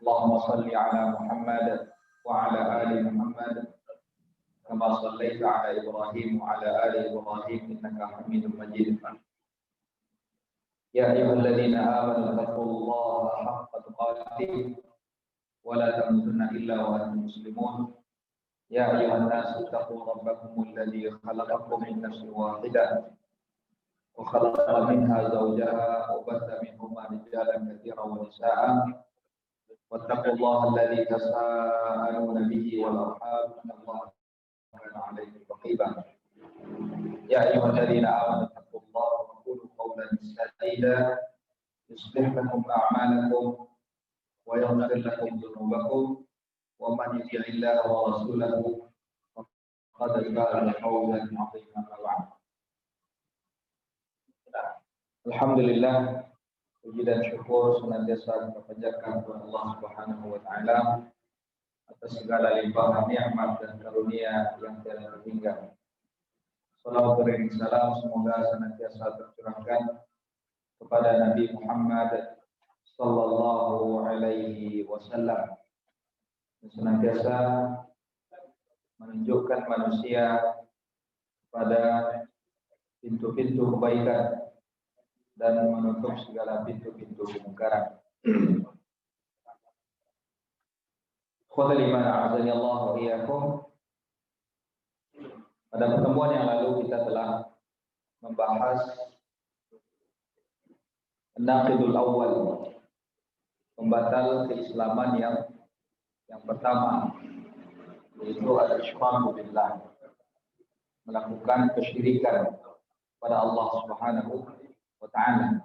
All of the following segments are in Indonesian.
اللهم صل على محمد وعلى آل محمد كما صليت على إبراهيم وعلى آل إبراهيم إنك حميد مجيد. يا أيها الذين آمنوا اتقوا الله حق تقاته ولا تموتن إلا وأنتم مسلمون. يا أيها الناس اتقوا ربكم الذي خلقكم من نفس واحدة وخلق منها زوجها وبث منهما رجالا كثيرا ونساء واتقوا الله الذي تساءلون به والأرحام إن الله كان عليكم رقيبا. يا أيها الذين آمنوا اتقوا الله وقولوا قولا سديدا يصلح لكم أعمالكم ويغفر لكم ذنوبكم ومن يطع الله ورسوله فقد فاز فوزا عظيما. بعد. Alhamdulillah, puji dan syukur senantiasa kita panjatkan kepada Allah Subhanahu wa taala atas segala limpahan nikmat dan karunia yang tiada terhingga. Salawat dan salam semoga senantiasa tercurahkan kepada Nabi Muhammad sallallahu alaihi wasallam, yang senantiasa menunjukkan manusia pada pintu-pintu kebaikan dan menutup segala pintu-pintu kemungkaran. Khotbah iman azani Allah wa iyyakum. Pada pertemuan yang lalu kita telah membahas an-naqidul awal, pembatal keislaman yang pertama, yaitu al-isyraku billah, melakukan kesyirikan pada Allah Subhanahu wa ta'ala.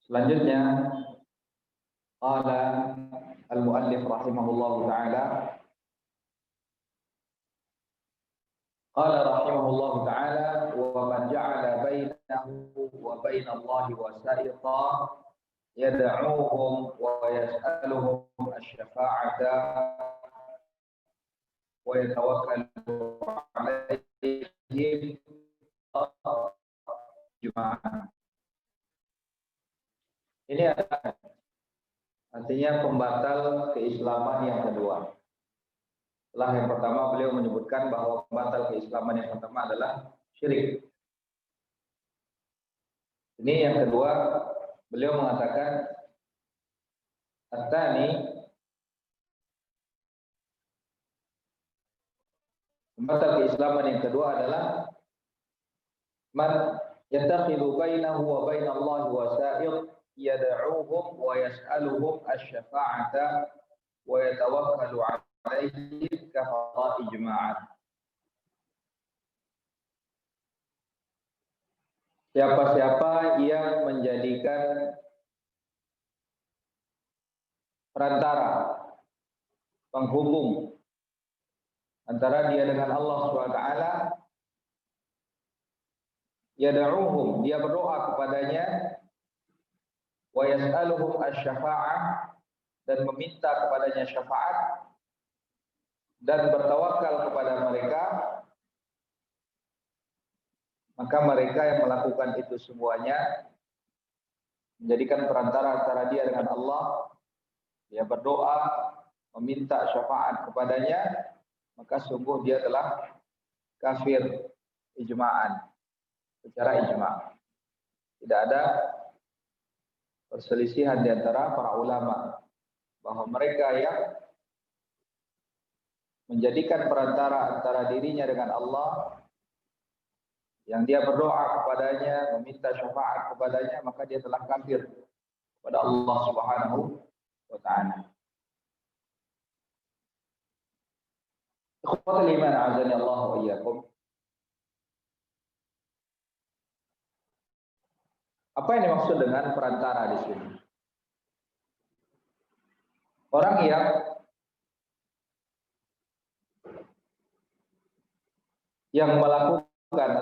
Selanjutnya qala al-muallif rahimahullahu ta'ala wa man ja'ala bainahu wa bain Allah wasa'ita yad'uuhum wa yas'aluhum asy-syafa'ata wa yatawakkalu 'alaihim jemaah. Ini adalah artinya pembatal keislaman yang kedua. Setelah yang pertama beliau menyebutkan bahwa pembatal keislaman yang pertama adalah syirik. Ini yang kedua beliau mengatakan at-tsani, pembatal keislaman yang kedua adalah man yattakhidhu bainahu wa bain Allah wasa'id yad'uuhum wa yas'aluhum asy-syafa'ata wa yatawakkalu 'alaihim ka ijma'an. Siapa-siapa yang menjadikan perantara, penghubung antara dia dengan Allah SWT, yad'uuhum, dia berdoa kepadanya, wa yas'aluhum asy-syafa'ah, dan meminta kepadanya syafaat, dan bertawakal kepada mereka, maka mereka yang melakukan itu semuanya menjadikan perantara antara dia dengan Allah, dia berdoa meminta syafaat kepadanya, maka sungguh dia telah kafir ijma'an, secara ijma'. Tidak ada perselisihan di antara para ulama bahwa mereka yang menjadikan perantara antara dirinya dengan Allah, yang dia berdoa kepadanya, meminta syafaat kepadanya, maka dia telah kafir kepada Allah Subhanahu wa ta'ala. Ikhwatul iman azani Allah wa iyyakum. Apa yang dimaksud dengan perantara di sini? Orang yang melakukan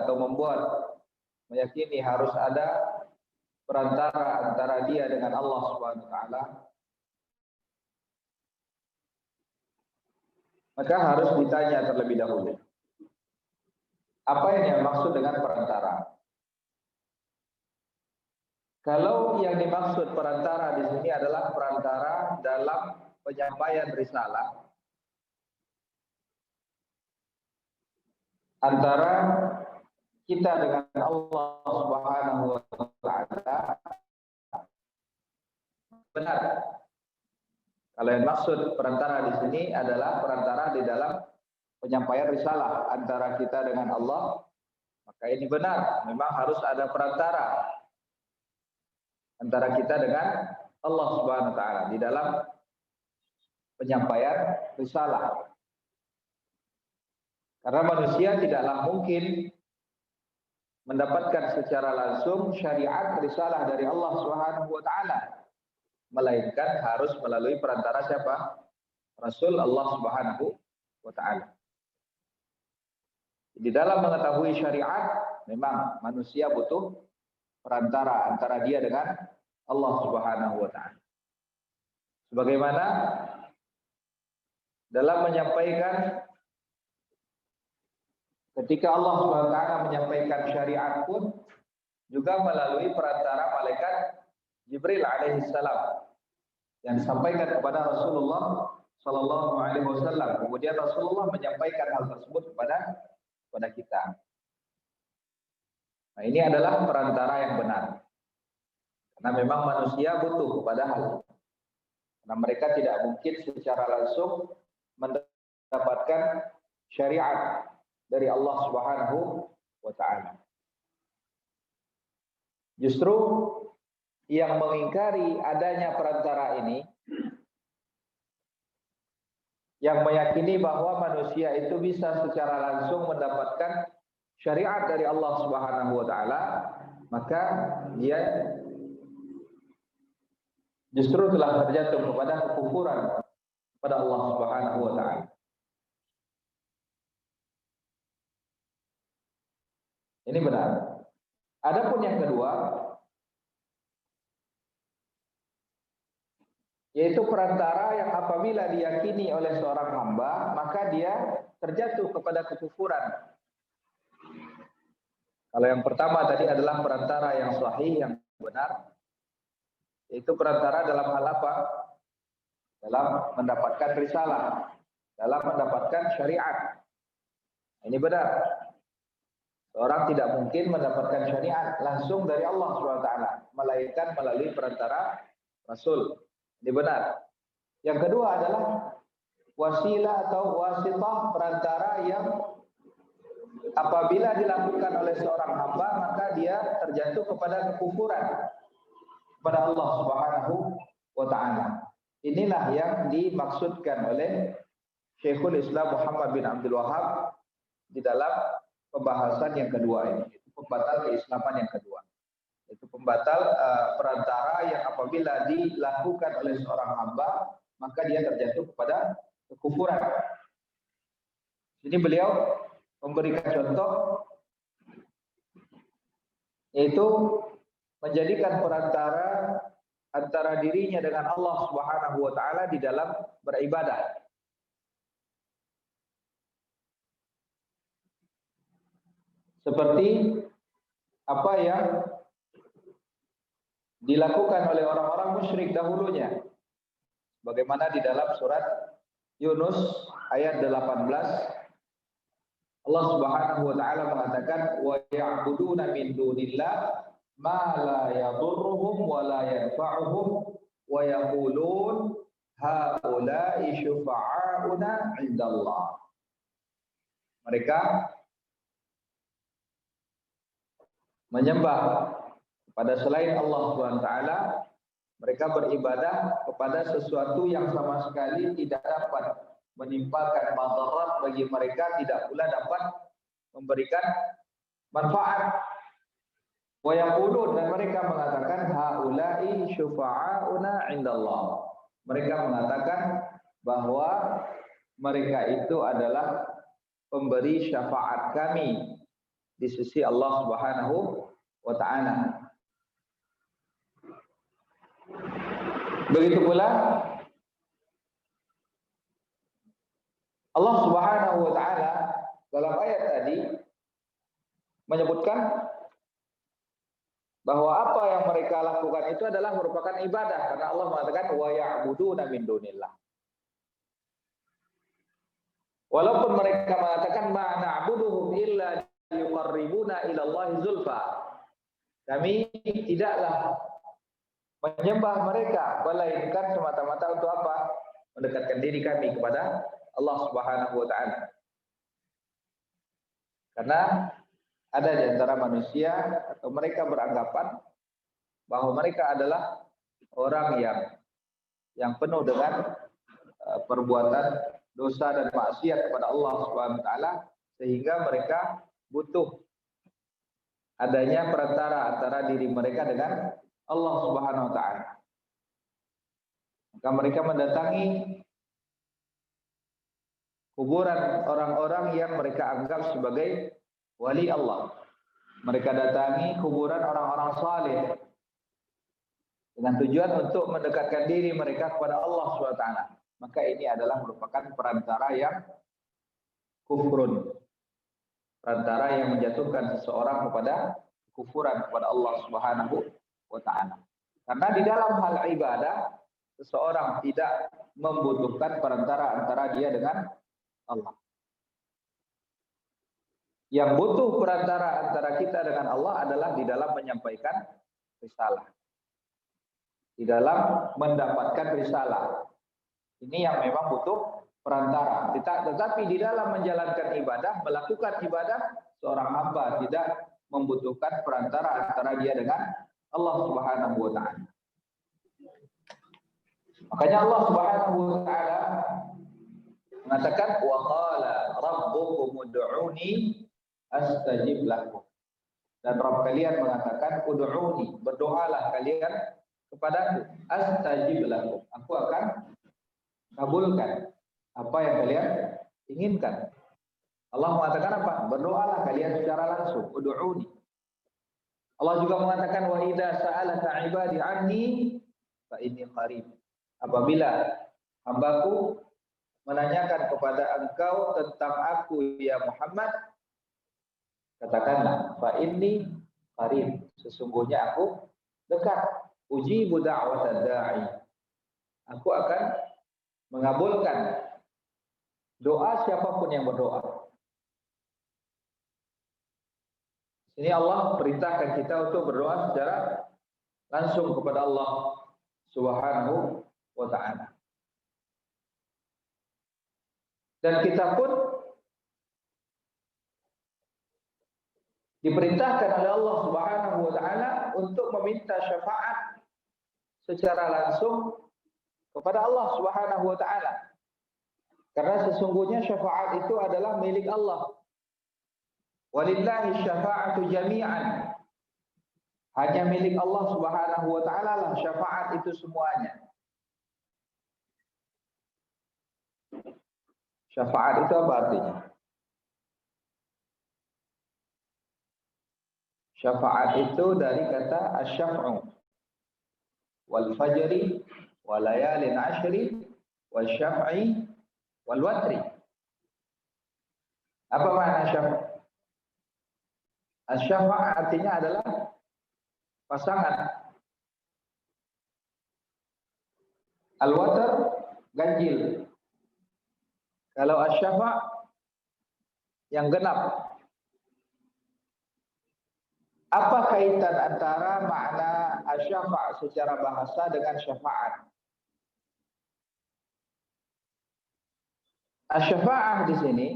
atau membuat, meyakini harus ada perantara antara dia dengan Allah Subhanahu wa taala, maka harus ditanya terlebih dahulu, apa yang dimaksud dengan perantara? Kalau yang dimaksud perantara di sini adalah perantara dalam penyampaian risalah antara kita dengan Allah Subhanahu wa taala, benar. Kalau yang maksud perantara di sini adalah perantara di dalam penyampaian risalah antara kita dengan Allah, maka ini benar, memang harus ada perantara antara kita dengan Allah Subhanahu wa taala di dalam penyampaian risalah. Karena manusia tidaklah mungkin mendapatkan secara langsung syariat risalah dari Allah Subhanahu wa taala, melainkan harus melalui perantara siapa? Rasul Allah Subhanahu wa taala. Di dalam mengetahui syariat memang manusia butuh perantara antara dia dengan Allah Subhanahu wa taala. Sebagaimana dalam menyampaikan, ketika Allah Subhanahu wa taala menyampaikan syariat pun juga melalui perantara malaikat Jibril alaihissalam yang disampaikan kepada Rasulullah sallallahu alaihi wasallam. Kemudian Rasulullah menyampaikan hal tersebut kepada kita. Nah, ini adalah perantara yang benar. Karena memang manusia butuh kepada hal itu. Karena mereka tidak mungkin secara langsung mendapatkan syariat dari Allah Subhanahu wa taala. Justru yang mengingkari adanya perantara ini, yang meyakini bahwa manusia itu bisa secara langsung mendapatkan syariat dari Allah Subhanahu wa taala, maka dia justru telah terjatuh kepada kekufuran kepada Allah Subhanahu wa taala. Ini benar. Adapun yang kedua, yaitu perantara yang apabila diyakini oleh seorang hamba, maka dia terjatuh kepada kekufuran. Kalau yang pertama tadi adalah perantara yang sahih, yang benar, yaitu perantara dalam hal apa? Dalam mendapatkan risalah, dalam mendapatkan syariat. Ini benar. Seorang tidak mungkin mendapatkan syariat langsung dari Allah SWT, melainkan melalui perantara Rasul. Ini benar. Yang kedua adalah wasilah atau wasitah, perantara yang apabila dilakukan oleh seorang hamba maka dia terjatuh kepada kekufuran kepada Allah Subhanahu wa taala. Inilah yang dimaksudkan oleh Syekhul Islam Muhammad bin Abdul Wahab di dalam pembahasan yang kedua ini, itu pembatal keislaman yang kedua. Itu pembatal perantara yang apabila dilakukan oleh seorang hamba maka dia terjatuh kepada kekufuran. Ini beliau memberikan contoh, yaitu menjadikan perantara antara dirinya dengan Allah Subhanahu wa taala di dalam beribadah. Seperti apa yang dilakukan oleh orang-orang musyrik dahulunya. Bagaimana di dalam surat Yunus ayat 18, Allah Subhanahu wa taala mengatakan wa ya'buduna min dunillah ma la yadurruhum wa la yanfa'uhum wa yaqulun haula'i syufa'auna 'indallah. Mereka menyembah kepada selain Allah SWT, mereka beribadah kepada sesuatu yang sama sekali tidak dapat menimpakan madarat bagi mereka, tidak pula dapat memberikan manfaat. Wa yaqulun, dan mereka mengatakan haula'i syufa'auna 'indallah. Mereka mengatakan bahwa mereka itu adalah pemberi syafaat kami di sisi Allah Subhanahu wa taala. Begitu pula Allah Subhanahu wa taala dalam ayat tadi menyebutkan bahwa apa yang mereka lakukan itu adalah merupakan ibadah, karena Allah mengatakan wa ya'buduna min dunillah. Walaupun mereka mengatakan ma na'buduhum illa liyuqarribuna ila Allahi zulfa. Kami tidaklah menyembah mereka melainkan semata-mata untuk apa? Mendekatkan diri kami kepada Allah Subhanahu wa taala. Karena ada di antara manusia atau mereka beranggapan bahwa mereka adalah orang yang penuh dengan perbuatan dosa dan maksiat kepada Allah Subhanahu wa taala, sehingga mereka butuh adanya perantara antara diri mereka dengan Allah Subhanahu wa taala. Maka mereka mendatangi kuburan orang-orang yang mereka anggap sebagai wali Allah. Mereka datangi kuburan orang-orang saleh dengan tujuan untuk mendekatkan diri mereka kepada Allah Subhanahu wa taala. Maka ini adalah merupakan perantara yang kufrun. Perantara yang menjatuhkan seseorang kepada kufuran kepada Allah Subhanahu wa taala. Karena di dalam hal ibadah seseorang tidak membutuhkan perantara antara dia dengan Allah. Yang butuh perantara antara kita dengan Allah adalah di dalam menyampaikan risalah. Di dalam mendapatkan risalah. Ini yang memang butuh perantara. Tetapi di dalam menjalankan ibadah, melakukan ibadah, seorang hamba tidak membutuhkan perantara antara dia dengan Allah Subhanahu wa taala. Makanya Allah Subhanahu wa taala mengatakan wa qala rabbukum ud'uni astajib lakum. Dan Rabb kalian mengatakan ud'uni, berdoalah kalian kepadaku, astajib lakum. Aku akan kabulkan apa yang kalian inginkan. Allah mengatakan apa? Berdoalah kalian secara langsung, ud'uni. Allah juga mengatakan wa idza sa'alaka 'ibadi 'anni fa inni qarib. Apabila hambaku menanyakan kepada engkau tentang aku ya Muhammad, katakanlah fa inni qarib, sesungguhnya aku dekat. Ujibu da'watad da'i. Aku akan mengabulkan doa siapapun yang berdoa. Ini Allah perintahkan kita untuk berdoa secara langsung kepada Allah Subhanahu wa taala. Dan kita pun diperintahkan oleh Allah Subhanahu wa taala untuk meminta syafaat secara langsung kepada Allah Subhanahu wa taala. Karena sesungguhnya syafaat itu adalah milik Allah. Walillahi syafa'atu jami'an. Hanya milik Allah Subhanahu wa taala lah syafaat itu semuanya. Syafaat itu apa artinya? Syafaat itu dari kata asy-syaf'u wal fajri wa layalin 'ashri wa syaf'i wal watri. Apa makna syafa'? Asy-syafa' artinya adalah pasangan. Al-watr ganjil. Kalau asy-syafa' yang genap. Apa kaitan antara makna asy-syafa' secara bahasa dengan syafaat? Asy-syafa'ah di sini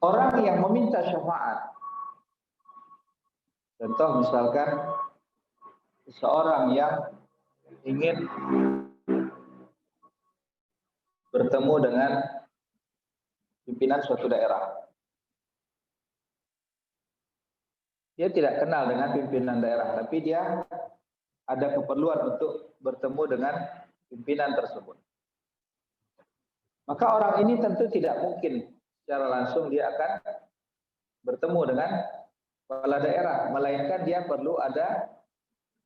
orang yang meminta syafaat. Contoh misalkan seseorang yang ingin bertemu dengan pimpinan suatu daerah. Dia tidak kenal dengan pimpinan daerah, tapi dia ada keperluan untuk bertemu dengan pimpinan tersebut. Maka orang ini tentu tidak mungkin secara langsung dia akan bertemu dengan kepala daerah, melainkan dia perlu ada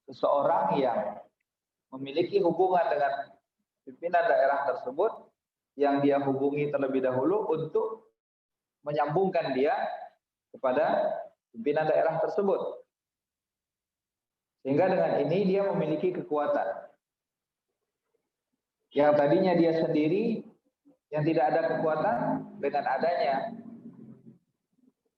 seseorang yang memiliki hubungan dengan pimpinan daerah tersebut yang dia hubungi terlebih dahulu untuk menyambungkan dia kepada pimpinan daerah tersebut. Sehingga dengan ini dia memiliki kekuatan. Yang tadinya dia sendiri, yang tidak ada kekuatan, dengan adanya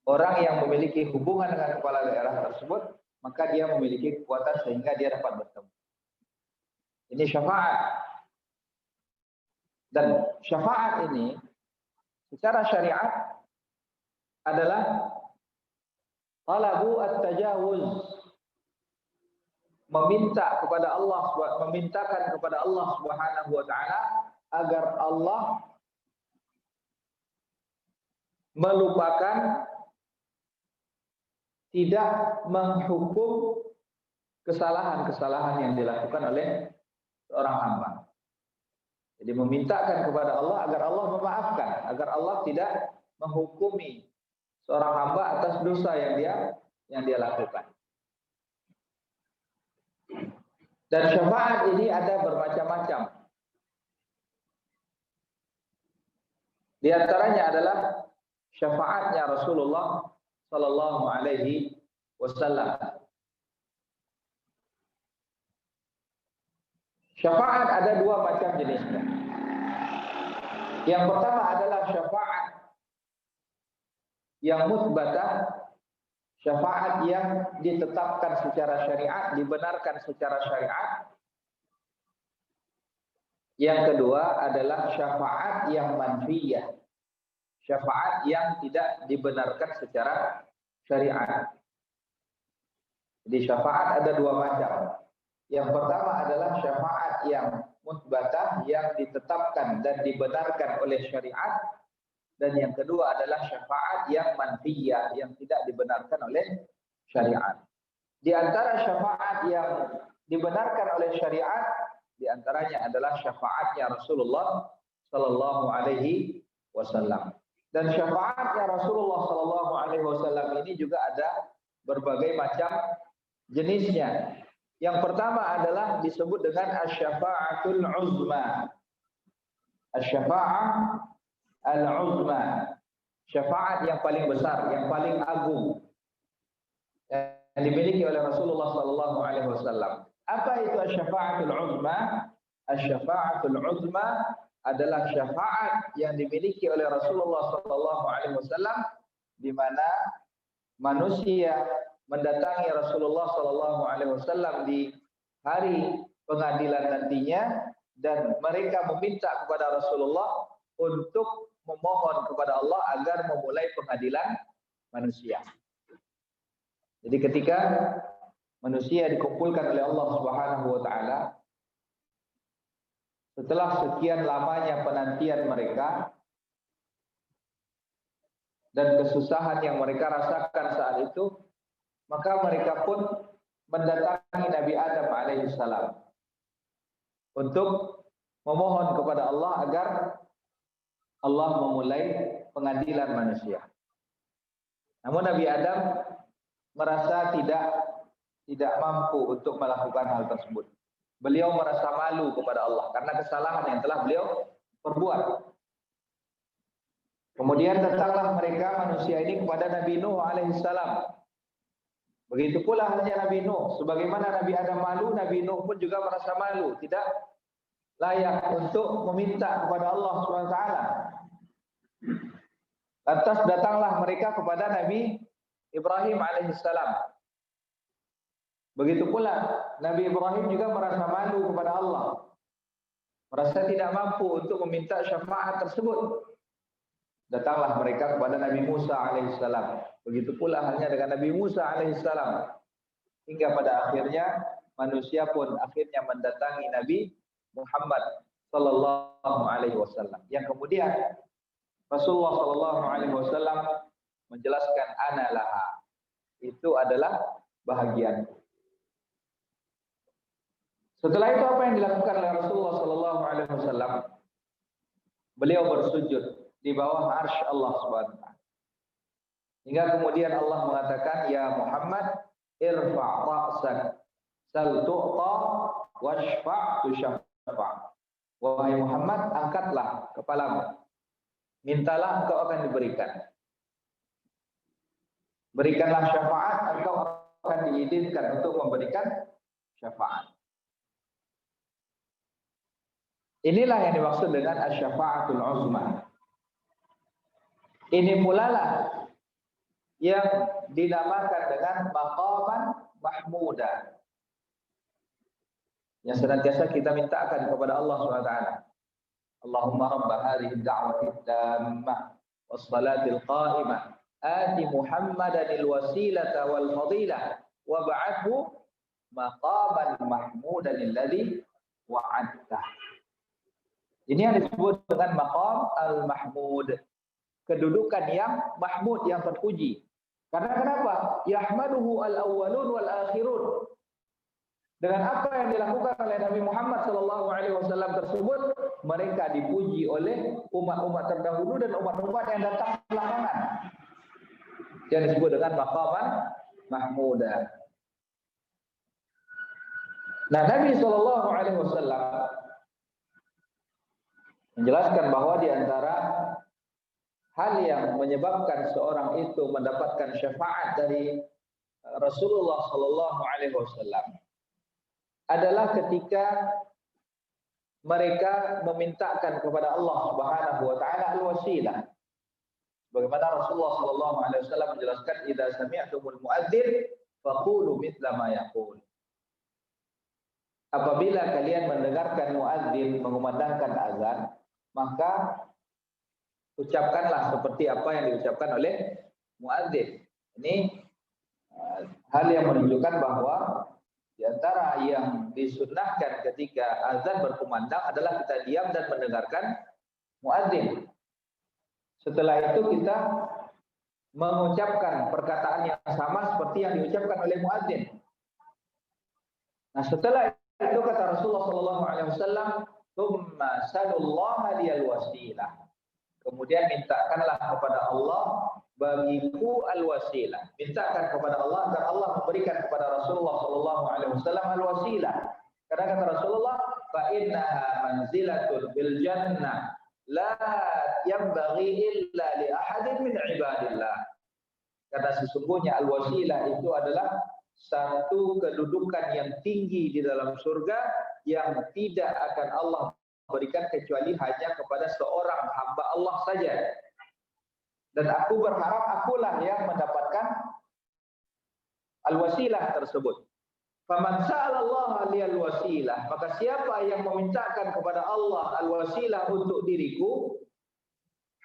orang yang memiliki hubungan dengan kepala daerah tersebut, maka dia memiliki kekuatan sehingga dia dapat bertemu. Ini syafaat. Dan syafaat ini secara syariat adalah talabu at-tajawuz, memintakan kepada Allah Subhanahu wa taala agar Allah melupakan, tidak menghukum kesalahan-kesalahan yang dilakukan oleh seorang hamba. Jadi memintakan kepada Allah agar Allah memaafkan, agar Allah tidak menghukumi seorang hamba atas dosa yang dia lakukan. Dan syafaat ini ada bermacam-macam. Di antaranya adalah syafaatnya Rasulullah Sallallahu Alaihi Wasallam. Syafaat ada dua macam jenisnya. Yang pertama adalah syafaat yang musbatah, syafaat yang ditetapkan secara syariat, dibenarkan secara syariat. Yang kedua adalah syafaat yang manfiyah, syafaat yang tidak dibenarkan secara syariat. Jadi syafaat ada dua macam. Yang pertama adalah syafaat yang musbatah, yang ditetapkan dan dibenarkan oleh syariat. Dan yang kedua adalah syafaat yang manfiyah, yang tidak dibenarkan oleh syariat. Di antara syafaat yang dibenarkan oleh syariat, di antaranya adalah syafaatnya Rasulullah Sallallahu Alaihi Wasallam. Dan syafaatnya Rasulullah Sallallahu Alaihi Wasallam ini juga ada berbagai macam jenisnya. Yang pertama adalah disebut dengan asy-syafa'atul uzma. Asy-syafa'ah al-uzma. Syafaat yang paling besar, yang paling agung, yang dimiliki oleh Rasulullah Sallallahu Alaihi Wasallam. Apa itu asy-syafa'atul uzma? Asy-syafa'atul uzma adalah syafaat yang dimiliki oleh Rasulullah Sallallahu Alaihi Wasallam, di mana manusia mendatangi Rasulullah Sallallahu Alaihi Wasallam di hari pengadilan nantinya, dan mereka meminta kepada Rasulullah untuk memohon kepada Allah agar memulai pengadilan manusia. Jadi ketika manusia dikumpulkan oleh Allah Subhanahu wa taala, setelah sekian lamanya penantian mereka dan kesusahan yang mereka rasakan saat itu, maka mereka pun mendatangi Nabi Adam alaihissalam untuk memohon kepada Allah agar Allah memulai pengadilan manusia. Namun Nabi Adam merasa tidak mampu untuk melakukan hal tersebut. Beliau merasa malu kepada Allah karena kesalahan yang telah beliau perbuat. Kemudian datanglah mereka manusia ini kepada Nabi Nuh alaihissalam. Begitu pula halnya Nabi Nuh. Sebagaimana Nabi Adam malu, Nabi Nuh pun juga merasa malu, tidak layak untuk meminta kepada Allah SWT. Lantas datanglah mereka kepada Nabi Ibrahim alaihissalam. Begitu pula Nabi Ibrahim juga merasa malu kepada Allah, merasa tidak mampu untuk meminta syafaat tersebut. Datanglah mereka kepada Nabi Musa alaihissalam. Begitu pula halnya dengan Nabi Musa alaihissalam. Hingga pada akhirnya manusia pun akhirnya mendatangi Nabi Muhammad sallallahu alaihi wasallam. Yang kemudian Rasulullah sallallahu alaihi wasallam menjelaskan ana laha. Itu adalah bahagianku. Setelah itu apa yang dilakukan oleh Rasulullah sallallahu alaihi wasallam? Beliau bersujud di bawah arsy Allah Subhanahu wa taala. Hingga kemudian Allah mengatakan, ya Muhammad, irfa' ra'sak, sal tu'ta, washfa' tushaffa'. Wahai Muhammad, angkatlah kepalamu, mintalah engkau akan diberikan. berikanlah syafaat, engkau akan diizinkan untuk memberikan syafaat. Inilah yang dimaksud dengan asy-syafa'atul uzma. Ini pula lah yang dinamakan dengan maqaman mahmuda, yang senantiasa kita mintakan kepada Allah SWT. Allahumma rabb hadhihi ad-da'wati at-tammah was-salatil qa'imah ati Muhammadan al-wasilata wal fadilah wab'athu maqaman mahmudan alladhi wa'adtah. Ini yang disebut dengan maqam al-mahmud, kedudukan yang mahmud, yang terpuji. Karena kenapa? Yahmaduhu al-awwalun wal akhirun. Dengan apa yang dilakukan oleh Nabi Muhammad SAW tersebut, mereka dipuji oleh umat-umat terdahulu dan umat-umat yang datang belakangan. Yang disebut dengan maqaman mahmuda. Nah, Nabi SAW menjelaskan bahwa di antara hal yang menyebabkan seorang itu mendapatkan syafaat dari Rasulullah SAW adalah ketika mereka memintakan kepada Allah Subhanahu wa taala al-wasilah. Bagaimana Rasulullah SAW menjelaskan, idza sami'tumul muadzin faqulu mithla ma yaqul. Apabila kalian mendengarkan muadzin mengumandangkan azan, maka ucapkanlah seperti apa yang diucapkan oleh muadzin. Ini hal yang menunjukkan bahwa di antara yang disunnahkan ketika azan berkumandang adalah kita diam dan mendengarkan muadzin. Setelah itu kita mengucapkan perkataan yang sama seperti yang diucapkan oleh muadzin. Nah, setelah itu kata Rasulullah SAW, "Tsumma salullaha liyal wasilah." Kemudian mintakanlah kepada Allah bagiku al-wasilah. Mintakan kepada Allah agar Allah memberikan kepada Rasulullah SAW al-wasilah. Karena kata Rasulullah, fa innaha manzilatun bil jannah la yanbaghi illa li ahadin min ibadillah. Karena sesungguhnya al-wasilah itu adalah satu kedudukan yang tinggi di dalam surga yang tidak akan Allah berikan kecuali hanya kepada seorang hamba Allah saja. Dan aku berharap akulah yang mendapatkan al-wasilah tersebut. Faman sa'alallaha liyal wasilah, maka siapa yang memintakan kepada Allah al-wasilah untuk diriku,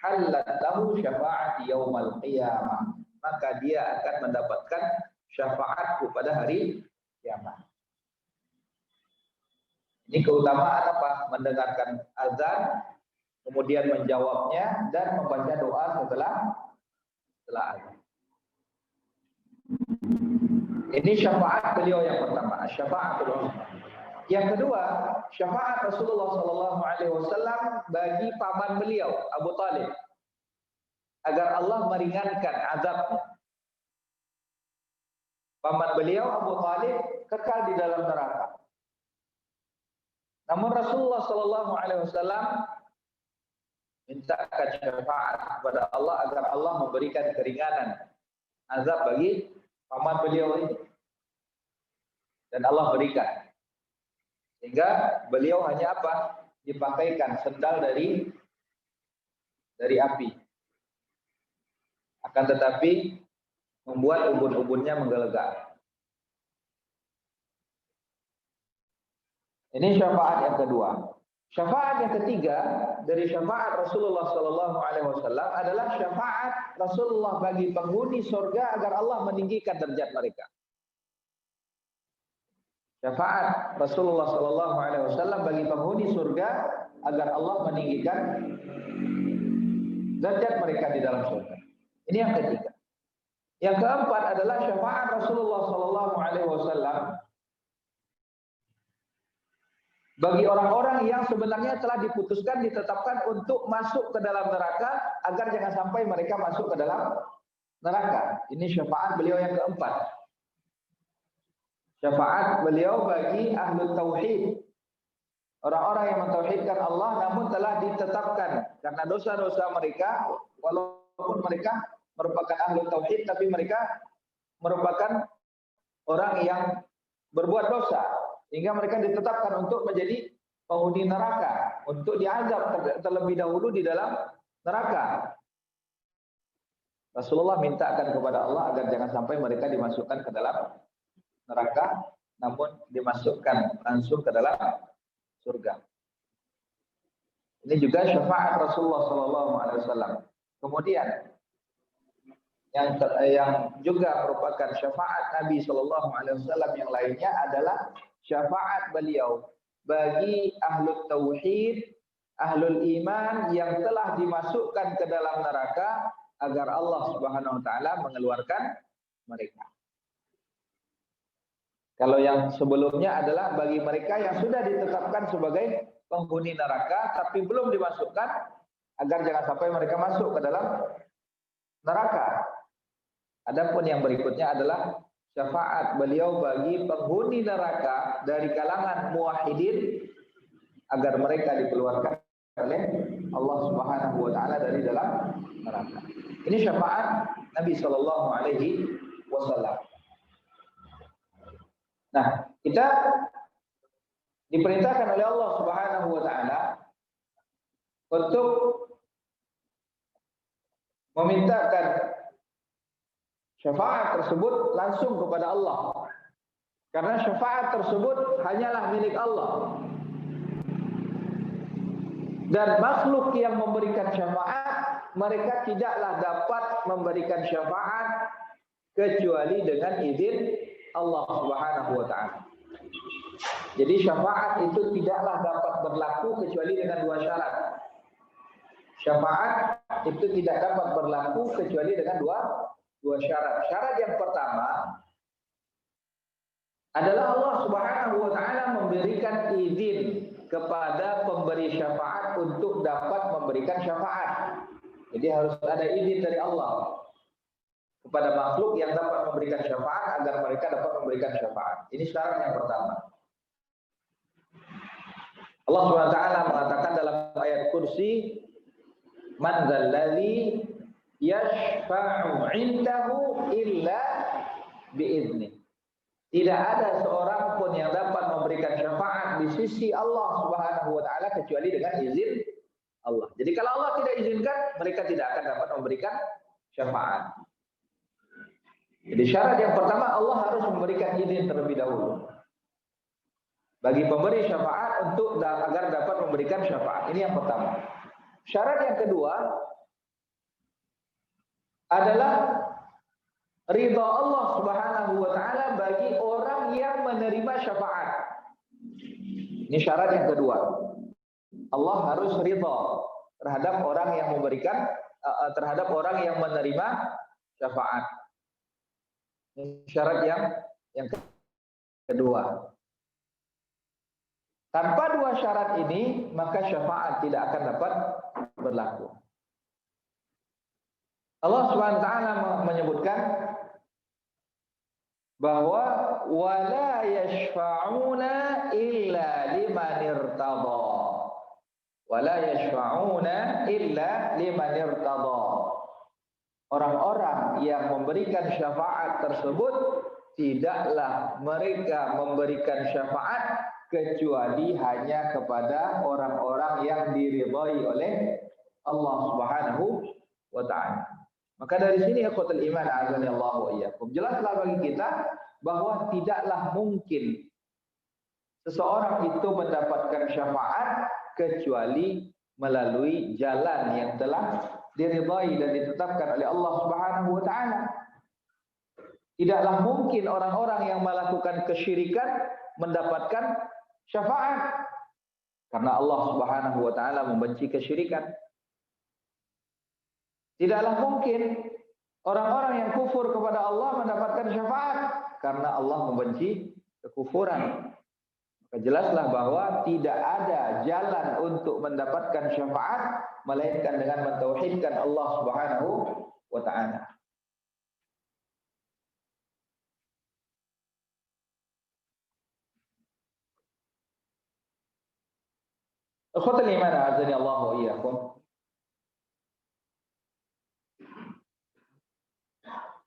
halat lahu syafa'ati yaumal qiyamah, maka dia akan mendapatkan syafaatku pada hari kiamat. Ini keutamaan apa? Mendengarkan azan, kemudian menjawabnya dan membaca doa setelah azan. Ini syafaat beliau yang pertama, syafaatul uzma. Yang kedua, syafaat Rasulullah SAW bagi paman beliau, Abu Talib, agar Allah meringankan azabnya. Paman beliau Abu Talib kekal di dalam neraka. Namun Rasulullah SAW mintakan syafaat kepada Allah agar Allah memberikan keringanan azab bagi paman beliau ini. Dan Allah berikan. Sehingga beliau hanya apa? Dipakaikan sendal dari api. Akan tetapi membuat ubun-ubunnya menggelegak. Ini syafaat yang kedua. Syafaat yang ketiga dari syafaat Rasulullah SAW adalah syafaat Rasulullah bagi penghuni surga agar Allah meninggikan derajat mereka. Syafaat Rasulullah SAW bagi penghuni surga agar Allah meninggikan derajat mereka di dalam surga. Ini yang ketiga. Yang keempat adalah syafaat Rasulullah SAW bagi orang-orang yang sebenarnya telah ditetapkan untuk masuk ke dalam neraka agar jangan sampai mereka masuk ke dalam neraka. Ini syafaat beliau yang keempat. Syafaat beliau bagi ahlu tauhid, orang-orang yang mentauhidkan Allah namun telah ditetapkan karena dosa-dosa mereka, walaupun mereka merupakan ahli tauhid tapi mereka merupakan orang yang berbuat dosa hingga mereka ditetapkan untuk menjadi penghuni neraka, untuk diazab terlebih dahulu di dalam neraka. Rasulullah mintakan kepada Allah agar jangan sampai mereka dimasukkan ke dalam neraka, namun dimasukkan langsung ke dalam surga. Ini juga syafaat Rasulullah SAW. Kemudian yang juga merupakan syafaat Nabi SAW yang lainnya adalah syafaat beliau bagi ahlul tauhid, ahlul iman yang telah dimasukkan ke dalam neraka agar Allah Subhanahu wa taala mengeluarkan mereka. Kalau yang sebelumnya adalah bagi mereka yang sudah ditetapkan sebagai penghuni neraka tapi belum dimasukkan agar jangan sampai mereka masuk ke dalam neraka. Adapun yang berikutnya adalah syafaat beliau bagi penghuni neraka dari kalangan muwahhidin agar mereka dikeluarkan oleh Allah Subhanahu wa taala dari dalam neraka. Ini syafaat Nabi sallallahu alaihi wasallam. Nah, kita diperintahkan oleh Allah Subhanahu wa taala untuk memintakan syafaat tersebut langsung kepada Allah. Karena syafaat tersebut hanyalah milik Allah. Dan makhluk yang memberikan syafaat, mereka tidaklah dapat memberikan syafaat kecuali dengan izin Allah Subhanahu wa taala. Jadi syafaat itu tidaklah dapat berlaku kecuali dengan dua syarat. Syafaat itu tidak dapat berlaku kecuali dengan dua syarat. Syarat yang pertama adalah Allah Subhanahu wa taala memberikan izin kepada pemberi syafaat untuk dapat memberikan syafaat. Jadi harus ada izin dari Allah kepada makhluk yang dapat memberikan syafaat agar mereka dapat memberikan syafaat. Ini syarat yang pertama. Allah Subhanahu wa taala mengatakan dalam ayat kursi, "Man dzalladzi yashfa'u 'indahu illa bi'idznih." Tidak ada seorang pun yang dapat memberikan syafaat di sisi Allah Subhanahu wa taala kecuali dengan izin Allah. Jadi kalau Allah tidak izinkan, mereka tidak akan dapat memberikan syafaat. Jadi syarat yang pertama, Allah harus memberikan izin terlebih dahulu bagi pemberi syafaat untuk agar dapat memberikan syafaat. Ini yang pertama. Syarat yang kedua adalah ridha Allah Subhanahu wa taala bagi orang yang menerima syafaat. Ini syarat yang kedua. Allah harus ridha terhadap orang yang memberikan terhadap orang yang menerima syafaat. Ini syarat yang kedua. Tanpa dua syarat ini, maka syafaat tidak akan dapat berlaku. Allah Subhanahu wa taala menyebutkan bahwa wala yashfa'una illa liman irtada. Wala yashfa'una illa liman irtada. Orang-orang yang memberikan syafaat tersebut tidaklah mereka memberikan syafaat kecuali hanya kepada orang-orang yang diridhai oleh Allah Subhanahu wa taala. Maka dari sini ikhwatul iman azani Allah wa iyyakum, jelaslah bagi kita bahwa tidaklah mungkin seseorang itu mendapatkan syafaat kecuali melalui jalan yang telah diridhai dan ditetapkan oleh Allah Subhanahu wa taala. Tidaklah mungkin orang-orang yang melakukan kesyirikan mendapatkan syafaat karena Allah Subhanahu wa taala membenci kesyirikan. Tidaklah mungkin orang-orang yang kufur kepada Allah mendapatkan syafaat karena Allah membenci kekufuran. Maka jelaslah bahwa tidak ada jalan untuk mendapatkan syafaat melainkan dengan mentauhidkan Allah Subhanahu wa taala. Ikhwatul iman azani Allah wa iyyakum.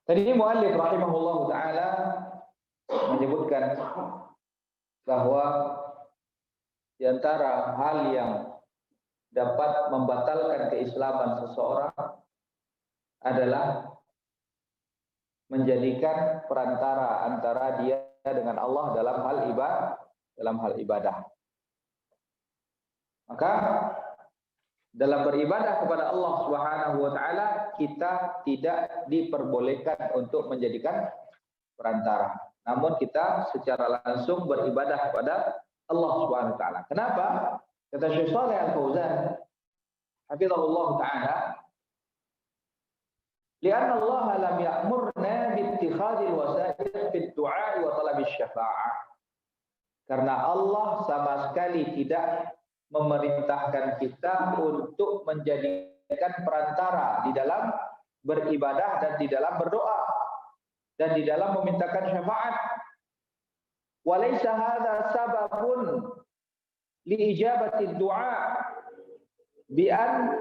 Tadi muallif rahimahullah taala menyebutkan bahwa di antara hal yang dapat membatalkan keislaman seseorang adalah menjadikan perantara antara dia dengan Allah dalam hal ibadah. Maka dalam beribadah kepada Allah Subhanahu wa taala kita tidak diperbolehkan untuk menjadikan perantara. Namun kita secara langsung beribadah kepada Allah Subhanahu wa taala. Kenapa? Kata Syekh Shalih Al-Fauzan hafizahullah taala, "Li'anna Allah lam ya'murna bi ittikhadil wasail fi ad-du'a wa talab asy-syafa'ah." Karena Allah sama sekali tidak memerintahkan kita untuk menjadikan perantara di dalam beribadah dan di dalam berdoa dan di dalam memintakan syafaat. Walaysa hadza sababun li ijabati ad-du'a bi an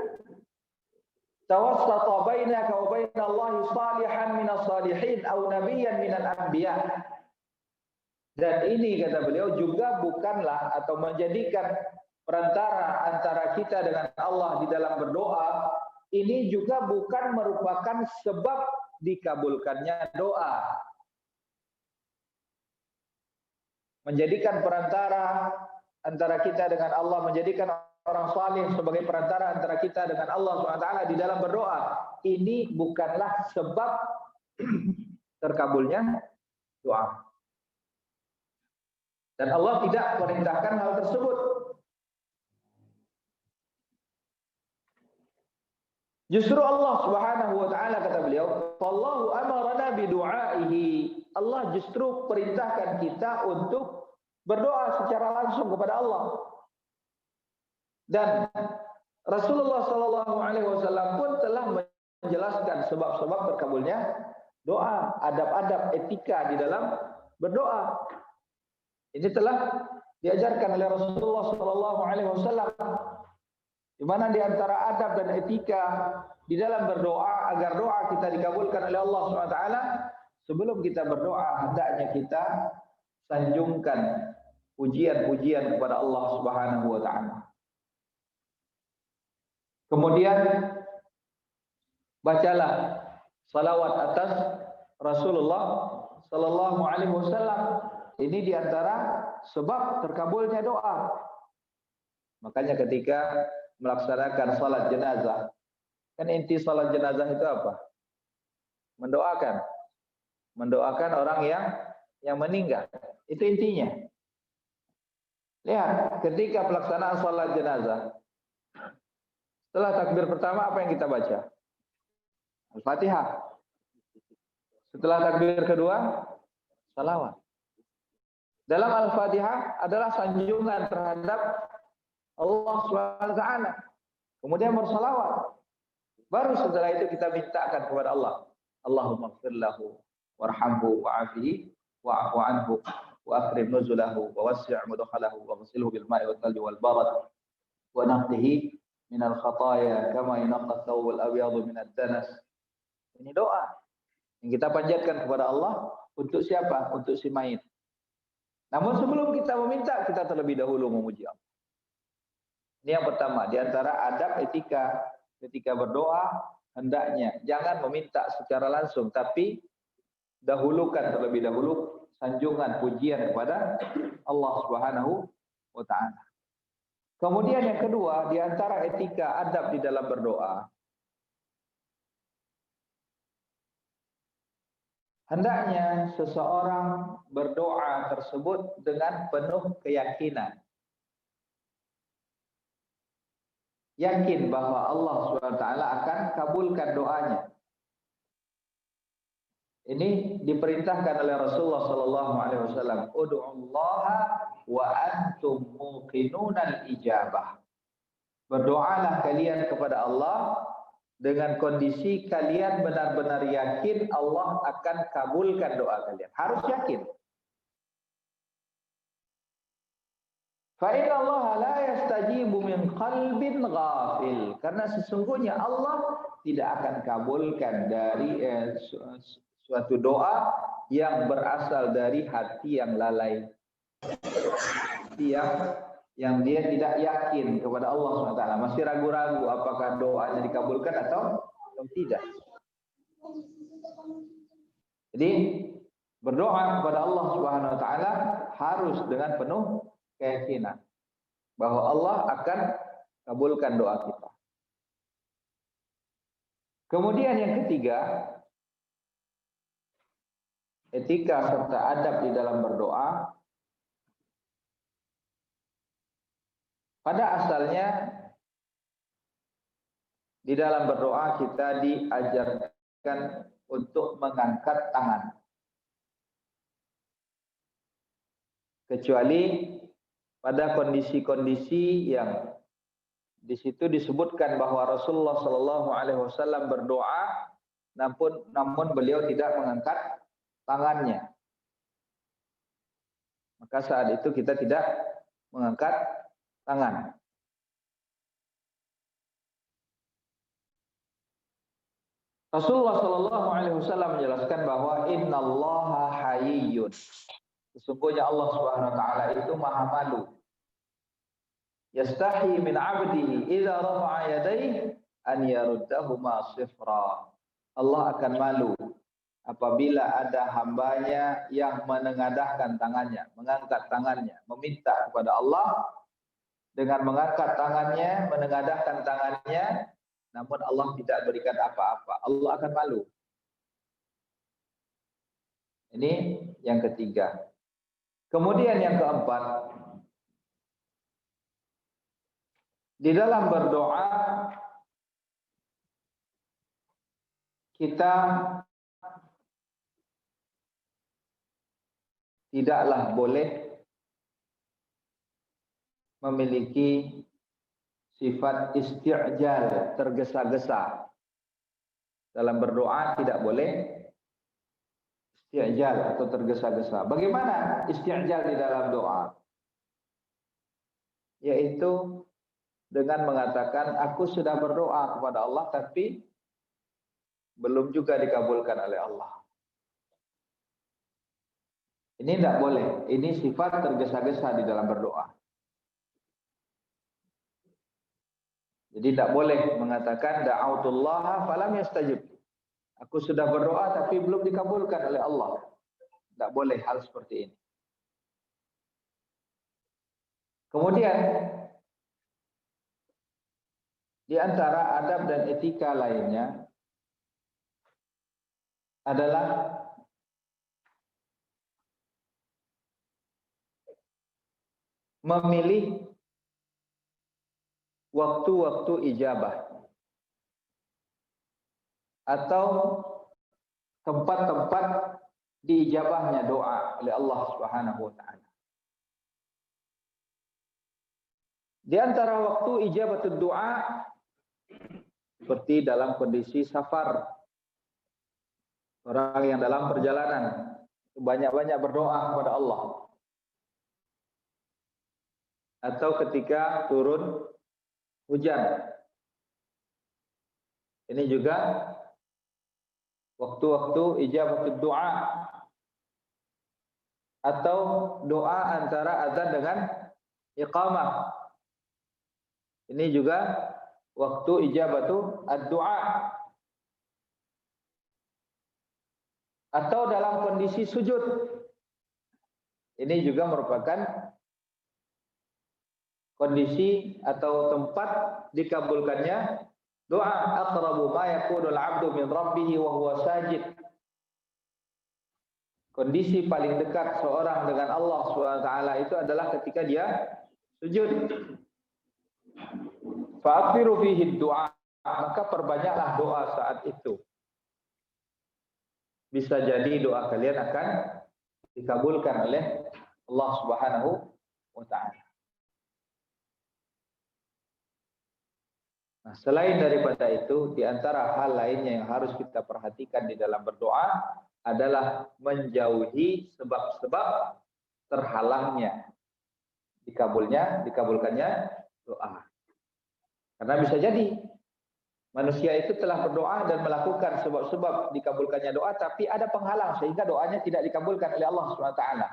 tawassata bainaka wa bain Allah salihan min as-salihin aw nabiyyan min al-anbiya. Dan ini kata beliau juga bukanlah atau menjadikan perantara antara kita dengan Allah di dalam berdoa, ini juga bukan merupakan sebab dikabulkannya doa. Menjadikan perantara antara kita dengan Allah, menjadikan orang saleh sebagai perantara antara kita dengan Allah SWT di dalam berdoa, ini bukanlah sebab terkabulnya doa. Dan Allah tidak merintahkan hal tersebut. Justru Allah Subhanahu wa taala kata beliau, "Wallahu amarna bi du'aihi." Allah justru perintahkan kita untuk berdoa secara langsung kepada Allah. Dan Rasulullah sallallahu alaihi wasallam pun telah menjelaskan sebab-sebab terkabulnya doa, adab-adab etika di dalam berdoa. Ini telah diajarkan oleh Rasulullah sallallahu alaihi wasallam. Di mana di antara adab dan etika di dalam berdoa agar doa kita dikabulkan oleh Allah SWT, sebelum kita berdoa hendaknya kita sanjungkan pujian-pujian kepada Allah Subhanahu wa taala. Kemudian bacalah salawat atas Rasulullah sallallahu alaihi wasallam. Ini di antara sebab terkabulnya doa. Makanya ketika melaksanakan salat jenazah, kan inti salat jenazah itu apa? Mendoakan orang yang meninggal. Itu intinya. Lihat, ketika pelaksanaan salat jenazah, setelah takbir pertama apa yang kita baca? Al-Fatihah. Setelah takbir kedua, salawat. Dalam Al-Fatihah adalah sanjungan terhadap Allah SWT. Kemudian bersalawat. Baru setelah itu kita mintakan kepada Allah, Allahumma ighfir lahu warhamhu wa'afihi wa'fu anhu wa akrim nuzulahu wa wasi' mudkhalahu wa ghsilhu bil ma'i wal thalji wal barad wa naqqihi min al khataaya kama yunqqa ath-thawb al abyad min ad-danas. Ini doa yang kita panjatkan kepada Allah untuk siapa? Untuk si mayit. Namun sebelum kita meminta, kita terlebih dahulu memuji Allah. Ini yang pertama, di antara adab etika ketika berdoa, hendaknya jangan meminta secara langsung, tapi dahulukan terlebih dahulu sanjungan pujian kepada Allah Subhanahu wa taala. Kemudian yang kedua, di antara etika adab di dalam berdoa, hendaknya seseorang berdoa tersebut dengan penuh keyakinan. Yakin bahwa Allah SWT akan kabulkan doanya. Ini diperintahkan oleh Rasulullah SAW. Ud'ullaha wa antum muqinunal ijabah. Berdoalah kalian kepada Allah dengan kondisi kalian benar-benar yakin Allah akan kabulkan doa kalian. Harus yakin. Fa inna Allah la yastajibu min qalbin ghafil. Karena sesungguhnya Allah tidak akan kabulkan dari suatu doa yang berasal dari hati yang lalai, hati yang dia tidak yakin kepada Allah SWT, masih ragu-ragu apakah doanya dikabulkan atau tidak. Jadi berdoa kepada Allah Subhanahu wa taala harus dengan penuh keyakinan bahwa Allah akan kabulkan doa kita. Kemudian yang ketiga, etika serta adab di dalam berdoa. Pada asalnya di dalam berdoa kita diajarkan untuk mengangkat tangan. Kecuali pada kondisi-kondisi yang di situ disebutkan bahwa Rasulullah Shallallahu Alaihi Wasallam berdoa, namun beliau tidak mengangkat tangannya. Maka saat itu kita tidak mengangkat tangan. Rasulullah Shallallahu Alaihi Wasallam menjelaskan bahwa Innallaha hayyun. Sesungguhnya Allah Subhanahu Wa Taala itu maha malu. Yastahi min abdihi idza rafa'a yadayhi an yaruddahuma sifra. Allah akan malu apabila ada hambanya yang menengadahkan tangannya, mengangkat tangannya, meminta kepada Allah dengan mengangkat tangannya, menengadahkan tangannya, namun Allah tidak berikan apa-apa. Allah akan malu. Ini yang ketiga. Kemudian yang keempat, di dalam berdoa kita tidaklah boleh memiliki sifat isti'jal, tergesa-gesa. Dalam berdoa tidak boleh isti'jal atau tergesa-gesa. Bagaimana isti'jal di dalam doa? Yaitu dengan mengatakan, aku sudah berdoa kepada Allah tapi belum juga dikabulkan oleh Allah. Ini tidak boleh. Ini sifat tergesa-gesa di dalam berdoa. Jadi tidak boleh mengatakan da'autullaha falam yastajib. Aku sudah berdoa tapi belum dikabulkan oleh Allah. Tidak boleh hal seperti ini. Kemudian di antara adab dan etika lainnya adalah memilih waktu-waktu ijabah atau tempat-tempat diijabahnya doa oleh Allah Subhanahu wa taala. Di antara waktu ijabatul doa seperti dalam kondisi safar, orang yang dalam perjalanan banyak-banyak berdoa kepada Allah, atau ketika turun hujan. Ini juga waktu-waktu ijabatul doa atau doa antara azan dengan iqamah. Ini juga waktu ijabatul doa. Atau dalam kondisi sujud. Ini juga merupakan kondisi atau tempat dikabulkannya doa. Aqrabu ma yakunul 'abdu min rabbih wa huwa sajid. Kondisi paling dekat seorang dengan Allah SWT itu adalah ketika dia sujud. Fa'akthiru fihi du'a, maka perbanyaklah doa saat itu. Bisa jadi doa kalian akan dikabulkan oleh Allah Subhanahu wa taala. Nah, selain daripada itu, di antara hal lainnya yang harus kita perhatikan di dalam berdoa adalah menjauhi sebab-sebab terhalangnya dikabulkannya doa. Karena bisa jadi Manusia itu telah berdoa dan melakukan sebab-sebab dikabulkannya doa, tapi ada penghalang sehingga doanya tidak dikabulkan oleh Allah Subhanahu wa taala.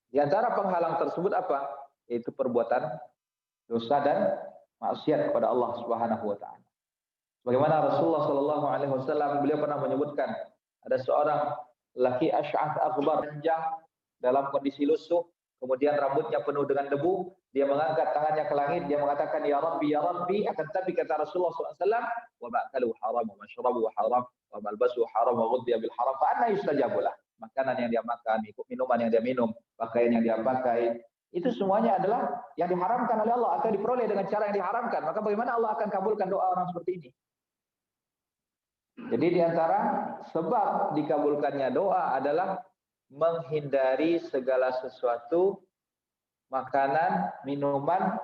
Di antara penghalang tersebut apa? Yaitu perbuatan dosa dan maksiat kepada Allah Subhanahu wa taala. Bagaimana Rasulullah sallallahu alaihi wasallam beliau pernah menyebutkan ada seorang laki asy'ath aghbar panjang dalam kondisi lusuh, kemudian rambutnya penuh dengan debu, dia mengangkat tangannya ke langit, dia mengatakan ya Rabbi, akan tapi kata Rasulullah sallallahu alaihi wasallam wa ma'kaluhu haram wa mashrabuhu haram wa malbasuhu haram wa ghudhiya bil haram fa anna yustajabu lah. Makanan yang dia makan, minuman yang dia minum, pakaian yang dia pakai, itu semuanya adalah yang diharamkan oleh Allah atau diperoleh dengan cara yang diharamkan. Maka bagaimana Allah akan kabulkan doa orang seperti ini? Jadi di antara sebab dikabulkannya doa adalah menghindari segala sesuatu makanan, minuman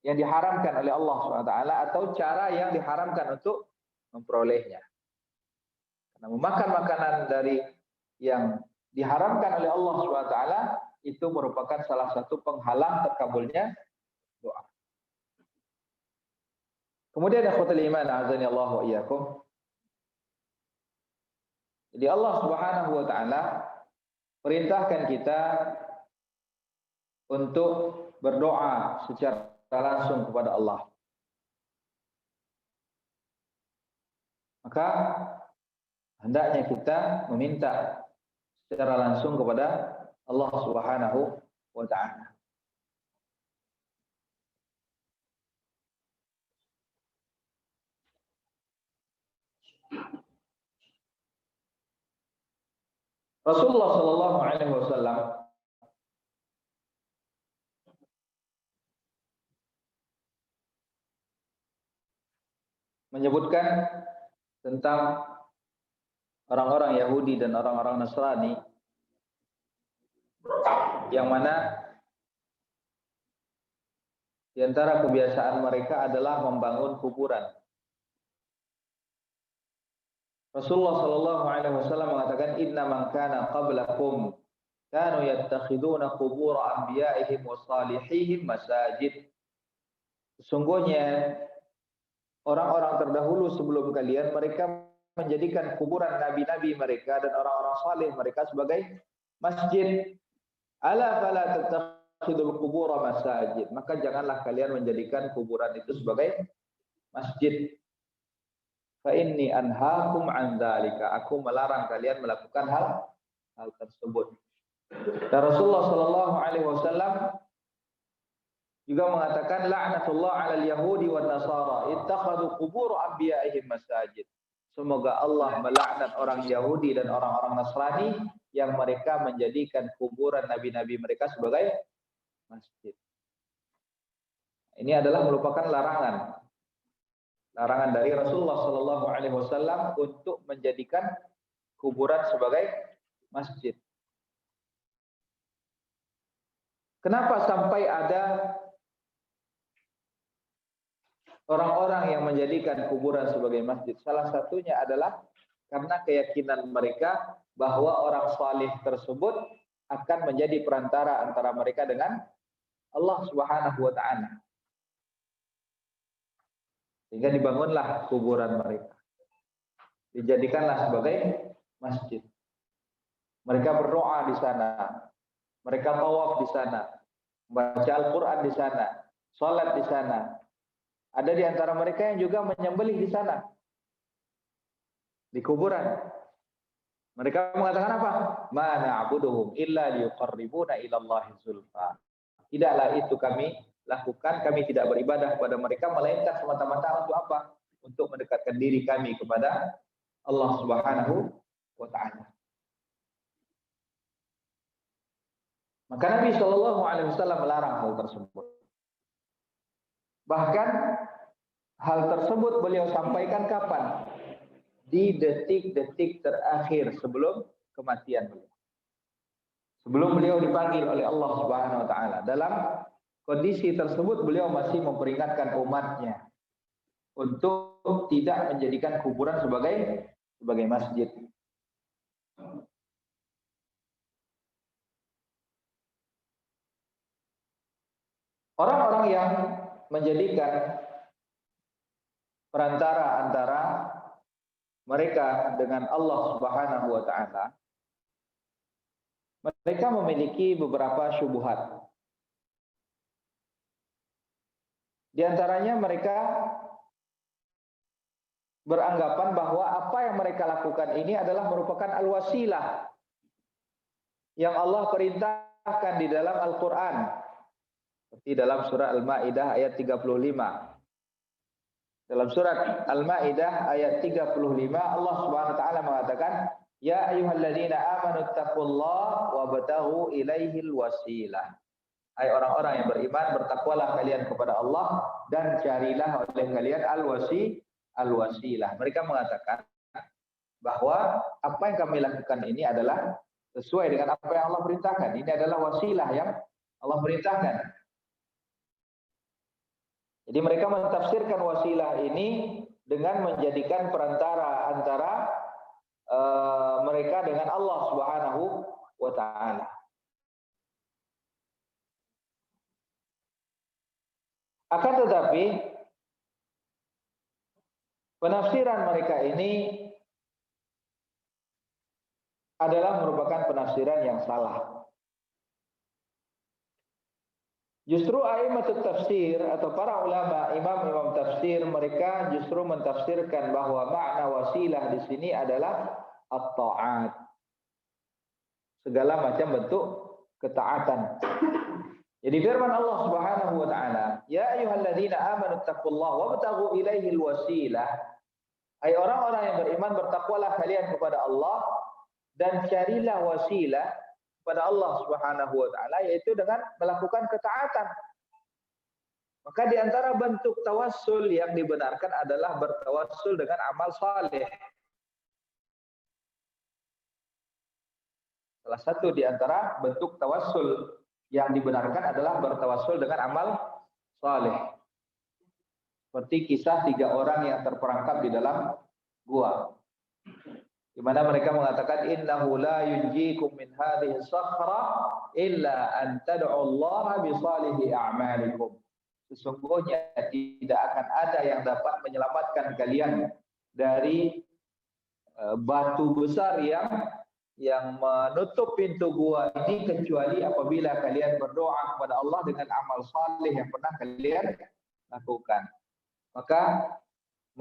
yang diharamkan oleh Allah SWT atau cara yang diharamkan untuk memperolehnya. Karena memakan makanan dari yang diharamkan oleh Allah SWT itu merupakan salah satu penghalang terkabulnya doa. Kemudian akhwatul iman azani Allah wa iyyakum. Jadi Allah Subhanahu wa taala perintahkan kita untuk berdoa secara langsung kepada Allah. Maka hendaknya kita meminta secara langsung kepada Allah Subhanahu wa taala. Rasulullah sallallahu alaihi wasallam menyebutkan tentang orang-orang Yahudi dan orang-orang Nasrani yang mana di antara kebiasaan mereka adalah membangun kuburan. Rasulullah sallallahu alaihi wasallam mengatakan inna man kana qablakum kanu yattakhiduna qubur anbiya'ihim wa salihihim masajid. Sesungguhnya orang-orang terdahulu sebelum kalian mereka menjadikan kuburan nabi-nabi mereka dan orang-orang saleh mereka sebagai masjid. Ala fala tattakhidul qubur masajid. Maka janganlah kalian menjadikan kuburan itu sebagai masjid. Fa inni anhaakum an dzalika. Aku melarang kalian melakukan hal tersebut. Dan Rasulullah sallallahu alaihi wasallam juga mengatakan la'natullah 'alal yahudi wan nasara ittakhadhu qubur anbiya'ihim masajid. Semoga Allah melaknat orang Yahudi dan orang-orang Nasrani yang mereka menjadikan kuburan nabi-nabi mereka sebagai masjid. Ini adalah merupakan larangan dari Rasulullah sallallahu alaihi wasallam untuk menjadikan kuburan sebagai masjid. Kenapa sampai ada orang-orang yang menjadikan kuburan sebagai masjid? Salah satunya adalah karena keyakinan mereka bahwa orang saleh tersebut akan menjadi perantara antara mereka dengan Allah Subhanahu wa taala. Sehingga dibangunlah kuburan mereka. Dijadikanlah sebagai masjid. Mereka berdoa di sana. Mereka tawaf di sana. Membaca Al-Quran di sana. Salat di sana. Ada di antara mereka yang juga menyembelih di sana. Di kuburan. Mereka mengatakan apa? Ma na'buduhum illa liyuqarribuna ilallahi zulfa. Tidaklah itu kami lakukan, kami tidak beribadah kepada mereka melainkan semata-mata untuk apa? Untuk mendekatkan diri kami kepada Allah Subhanahu wa taala. Maka Nabi sallallahu alaihi wasallam melarang hal tersebut. Bahkan hal tersebut beliau sampaikan kapan? Di detik-detik terakhir sebelum kematian beliau. Sebelum beliau dipanggil oleh Allah Subhanahu wa taala. Dalam kondisi tersebut beliau masih memperingatkan umatnya untuk tidak menjadikan kuburan sebagai masjid. Orang-orang yang menjadikan perantara antara mereka dengan Allah Subhanahu wa taala, mereka memiliki beberapa syubhat. Di antaranya mereka beranggapan bahwa apa yang mereka lakukan ini adalah merupakan al-wasilah yang Allah perintahkan di dalam Al-Qur'an. Seperti dalam surah Al-Maidah ayat 35. Dalam surat Al-Maidah ayat 35 Allah Subhanahu wa taala mengatakan, "Ya ayyuhalladzina amanu taqullaha wabtaghu ilaihil wasilah." Hai orang-orang yang beriman, bertakwalah kalian kepada Allah dan carilah oleh kalian al-wasilah. Mereka mengatakan bahwa apa yang kami lakukan ini adalah sesuai dengan apa yang Allah perintahkan. Ini adalah wasilah yang Allah perintahkan. Jadi mereka mentafsirkan wasilah ini dengan menjadikan perantara antara mereka dengan Allah Subhanahu wa taala. Akan tetapi penafsiran mereka ini adalah merupakan penafsiran yang salah. Justru a'immatut tafsir atau para ulama, imam-imam tafsir, mereka justru mentafsirkan bahwa makna wasilah di sini adalah at-ta'at. Segala macam bentuk ketaatan. Jadi firman Allah Subhanahu wa taala, "Ya ayyuhalladzina amanu taqullaha wabtaghu ilaihil wasilah." Hai orang-orang yang beriman, bertakwalah kalian kepada Allah dan carilah wasilah kepada Allah Subhanahu wa taala, yaitu dengan melakukan ketaatan. Maka di antara bentuk tawassul yang dibenarkan adalah bertawassul dengan amal saleh. Salah satu di antara bentuk tawassul yang dibenarkan adalah bertawassul dengan amal saleh. Seperti kisah 3 orang yang terperangkap di dalam gua, di mana mereka mengatakan, innahu la yunjikum min hadhihi sakhra illa an tad'u Allah bi salihi a'malikum. Sesungguhnya tidak akan ada yang dapat menyelamatkan kalian dari batu besar yang menutup pintu gua ini kecuali apabila kalian berdoa kepada Allah dengan amal saleh yang pernah kalian lakukan. Maka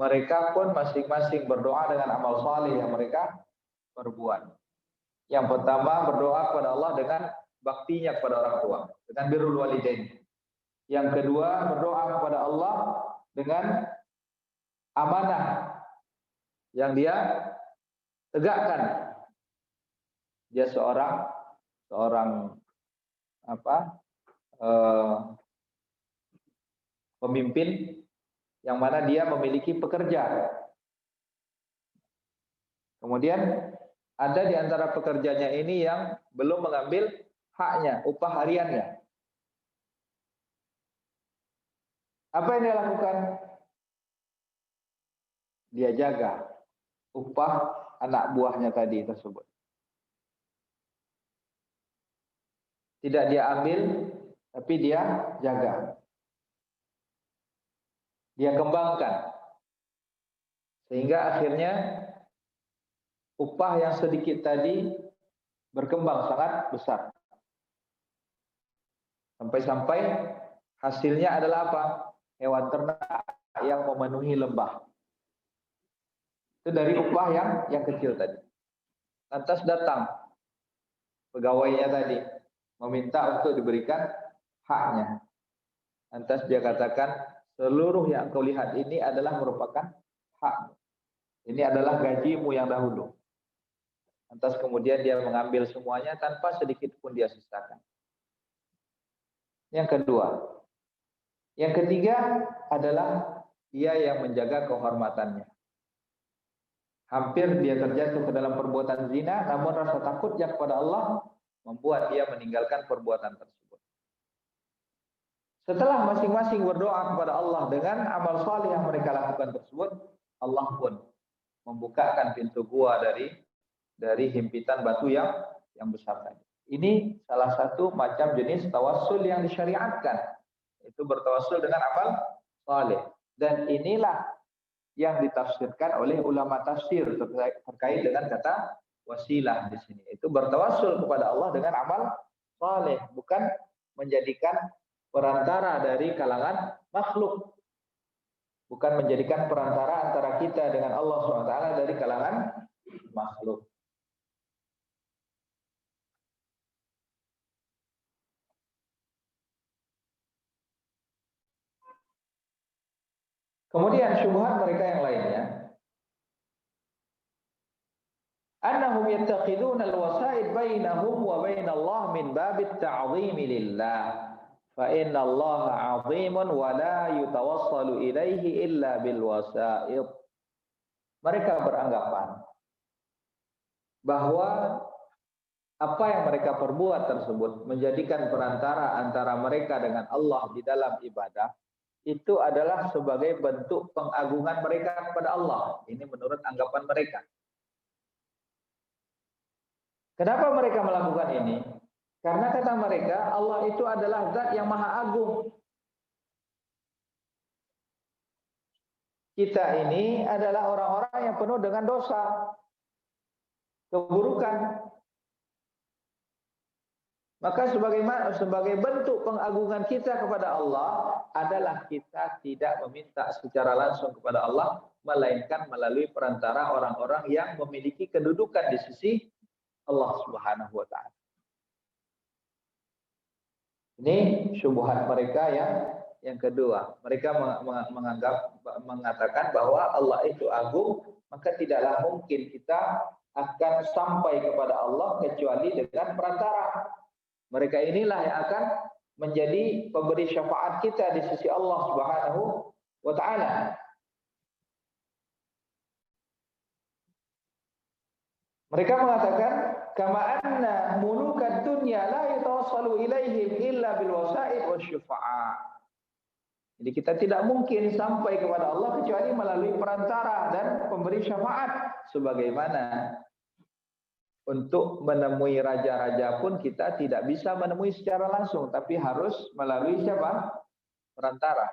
mereka pun masing-masing berdoa dengan amal saleh yang mereka perbuat. Yang pertama, berdoa kepada Allah dengan baktinya kepada orang tua, dengan birrul walidain. Yang kedua, berdoa kepada Allah dengan amanah yang dia tegakkan. Dia seorang pemimpin yang mana dia memiliki pekerja. Kemudian ada di antara pekerjanya ini yang belum mengambil haknya, upah hariannya. Apa yang dia lakukan? Dia jaga upah anak buahnya tadi tersebut. Tidak dia ambil, tapi dia jaga. Dia kembangkan. Sehingga akhirnya upah yang sedikit tadi berkembang sangat besar. Sampai-sampai hasilnya adalah apa? Hewan ternak yang memenuhi lembah. Itu dari upah yang kecil tadi. Lantas datang pegawainya tadi meminta untuk diberikan haknya. Lantas dia katakan, seluruh yang kau lihat ini adalah merupakan hak. Ini adalah gajimu yang dahulu. Lantas kemudian dia mengambil semuanya tanpa sedikit pun dia sisakan. Yang kedua. Yang ketiga adalah dia yang menjaga kehormatannya. Hampir dia terjatuh ke dalam perbuatan zina, namun rasa takutnya kepada Allah membuat dia meninggalkan perbuatan tersebut. Setelah masing-masing berdoa kepada Allah dengan amal saleh yang mereka lakukan tersebut, Allah pun membukakan pintu gua dari himpitan batu yang besar tadi. Ini salah satu macam jenis tawassul yang disyariatkan. Itu bertawassul dengan amal saleh. Dan inilah yang ditafsirkan oleh ulama tafsir terkait dengan kata wasilah di sini. Itu bertawassul kepada Allah dengan amal saleh, bukan menjadikan perantara dari kalangan makhluk. Bukan menjadikan perantara antara kita dengan Allah SWT dari kalangan makhluk. Kemudian syubhat mereka yang lainnya, annahum yattaqiduna al-wasa'id bainahum wa bainallah min babit ta'zim lillah. Fa inna Allah 'azimun wa la yutawassalu ilaihi illa bil wasa'id. Mereka beranggapan bahwa apa yang mereka perbuat tersebut menjadikan perantara antara mereka dengan Allah di dalam ibadah, itu adalah sebagai bentuk pengagungan mereka kepada Allah. Ini menurut anggapan mereka. Kenapa mereka melakukan ini? Karena kata mereka, Allah itu adalah zat yang maha agung. Kita ini adalah orang-orang yang penuh dengan dosa, keburukan. Maka sebagai bentuk pengagungan kita kepada Allah adalah kita tidak meminta secara langsung kepada Allah, melainkan melalui perantara orang-orang yang memiliki kedudukan di sisi Allah Subhanahu wa taala. Ini syubhat mereka yang kedua. Mereka mengatakan bahwa Allah itu agung, maka tidaklah mungkin kita akan sampai kepada Allah kecuali dengan perantara. Mereka inilah yang akan menjadi pemberi syafaat kita di sisi Allah Subhanahu wa taala. Mereka mengatakan kama anna mulukad dunya la yatawassalu ilaihim illa bil wasa'id wasyufa'a. Jadi kita tidak mungkin sampai kepada Allah kecuali melalui perantara dan pemberi syafaat. Sebagaimana untuk menemui raja-raja pun kita tidak bisa menemui secara langsung, tapi harus melalui siapa? Perantara.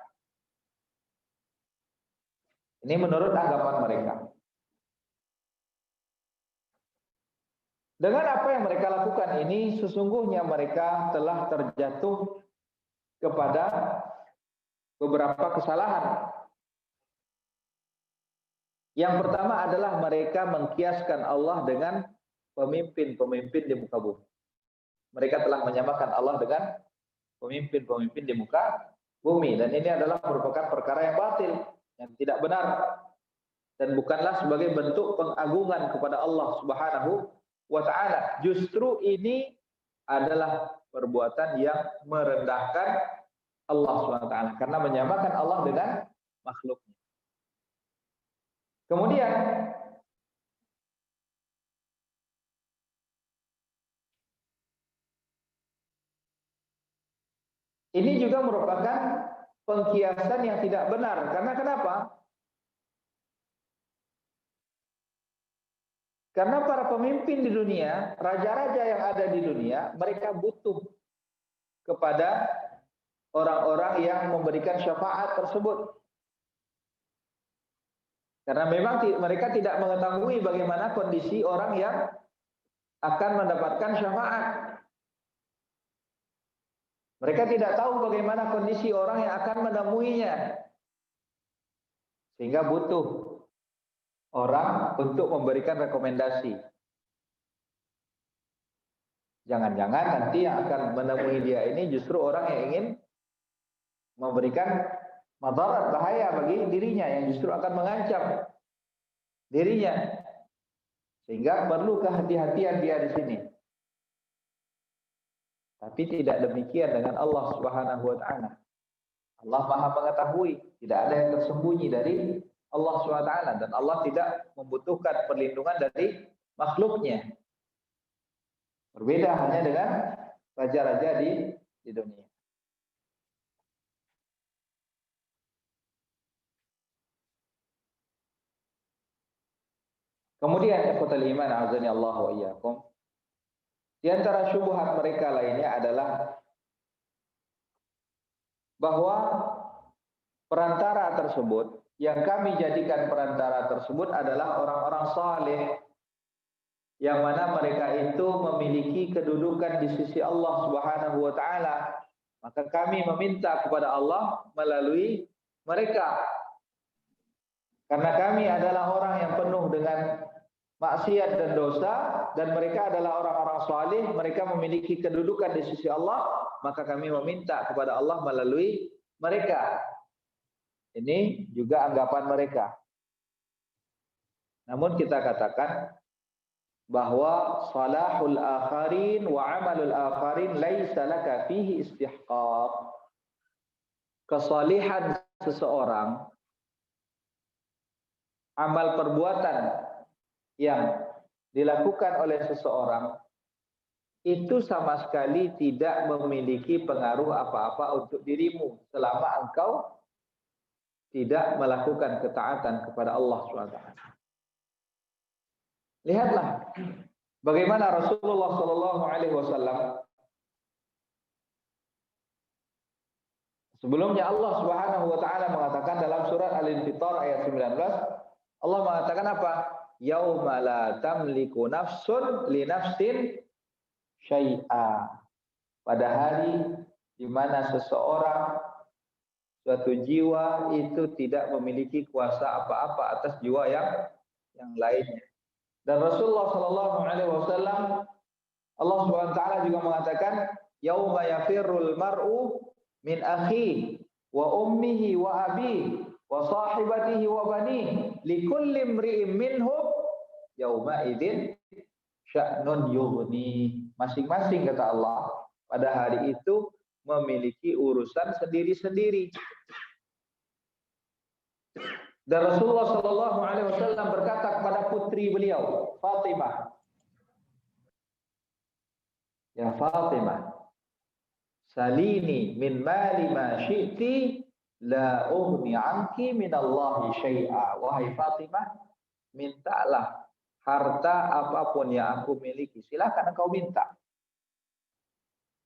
Ini menurut anggapan mereka. Dengan apa yang mereka lakukan ini, sesungguhnya mereka telah terjatuh kepada beberapa kesalahan. Yang pertama adalah mereka mengkiaskan Allah dengan pemimpin-pemimpin di muka bumi. Mereka telah menyamakan Allah dengan pemimpin-pemimpin di muka bumi. Dan ini adalah merupakan perkara yang batil, yang tidak benar. Dan bukanlah sebagai bentuk pengagungan kepada Allah Subhanahu wa ta'ala. Justru ini adalah perbuatan yang merendahkan Allah Subhanahu wa ta'ala. Karena menyamakan Allah dengan makhluknya. Kemudian ini juga merupakan pengkiasan yang tidak benar. Karena kenapa? Karena para pemimpin di dunia, raja-raja yang ada di dunia, mereka butuh kepada orang-orang yang memberikan syafaat tersebut. Karena memang mereka tidak mengetahui bagaimana kondisi orang yang akan mendapatkan syafaat. Mereka tidak tahu bagaimana kondisi orang yang akan menemuinya. Sehingga butuh orang untuk memberikan rekomendasi. Jangan-jangan nanti yang akan menemui dia ini justru orang yang ingin memberikan madarat, bahaya bagi dirinya, yang justru akan mengancam dirinya. Sehingga perlu kehati-hatian dia di sini. Tapi tidak demikian dengan Allah Subhanahu wa ta'ala. Allah Maha mengetahui, tidak ada yang tersembunyi dari Allah SWT, dan Allah tidak membutuhkan perlindungan dari makhluknya. Berbeda hanya dengan raja-raja di dunia. Kemudian ikhwatal iman azani Allah wa iyyakum, di antara syubhat mereka lainnya adalah bahwa perantara tersebut yang kami jadikan perantara tersebut adalah orang-orang saleh, yang mana mereka itu memiliki kedudukan di sisi Allah Subhanahu wa taala. Maka kami meminta kepada Allah melalui mereka. Karena kami adalah orang yang penuh dengan maksiat dan dosa, dan mereka adalah orang-orang saleh, mereka memiliki kedudukan di sisi Allah, maka kami meminta kepada Allah melalui mereka. Ini juga anggapan mereka. Namun kita katakan bahwa salahul akharin wa amalul akharin laisa laka fihi istihqaq. Kesalihan seseorang, amal perbuatan yang dilakukan oleh seseorang itu sama sekali tidak memiliki pengaruh apa-apa untuk dirimu selama engkau tidak melakukan ketaatan kepada Allah SWT. Lihatlah bagaimana Rasulullah SAW sebelumnya Allah Subhanahu wa taala mengatakan dalam surat Al-Infitar ayat 19, Allah mengatakan apa? Yauma la tamliku nafsun li nafsin syai'a. Pada hari di mana seseorang, suatu jiwa itu tidak memiliki kuasa apa-apa atas jiwa yang lainnya. Dan Rasulullah sallallahu alaihi wasallam, Allah Subhanahu wa taala juga mengatakan yauma yafirrul mar'u min akhihi wa ummihi wa abihi wa sahibatihi wa banihi likulli imri'in minhum yauma idzin sya'nun yughni. Masing-masing kata Allah pada hari itu memiliki urusan sendiri-sendiri. Dan Rasulullah sallallahu alaihi wasallam berkata kepada putri beliau, Fatimah, "Ya Fatimah, salini min mali ma syi'ti la ughni 'anki min Allahi syai'a." Wahai Fatimah, mintalah harta apapun yang aku miliki, silakan engkau minta.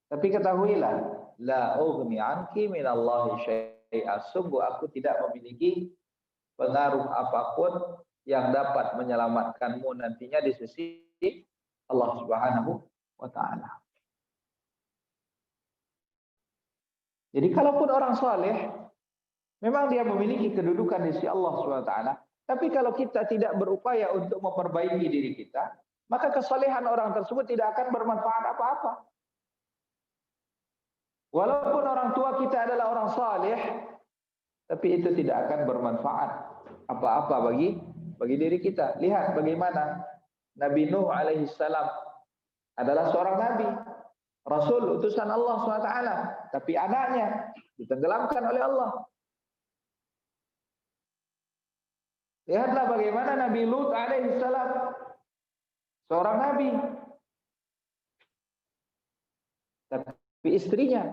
Tapi ketahuilah, la ughni 'anki min Allahi syai'a. Sungguh aku tidak memiliki pengaruh apapun yang dapat menyelamatkanmu nantinya di sisi Allah Subhanahu wa taala. Jadi kalaupun orang saleh memang dia memiliki kedudukan di sisi Allah Subhanahu wa taala, tapi kalau kita tidak berupaya untuk memperbaiki diri kita, maka kesalehan orang tersebut tidak akan bermanfaat apa-apa. Walaupun orang tua kita adalah orang saleh, tapi itu tidak akan bermanfaat apa-apa bagi diri kita. Lihat bagaimana Nabi Nuh alaihi salam adalah seorang nabi, rasul utusan Allah SWT, tapi anaknya ditenggelamkan oleh Allah. Lihatlah bagaimana Nabi Lut alaihi salam, seorang nabi, tapi istrinya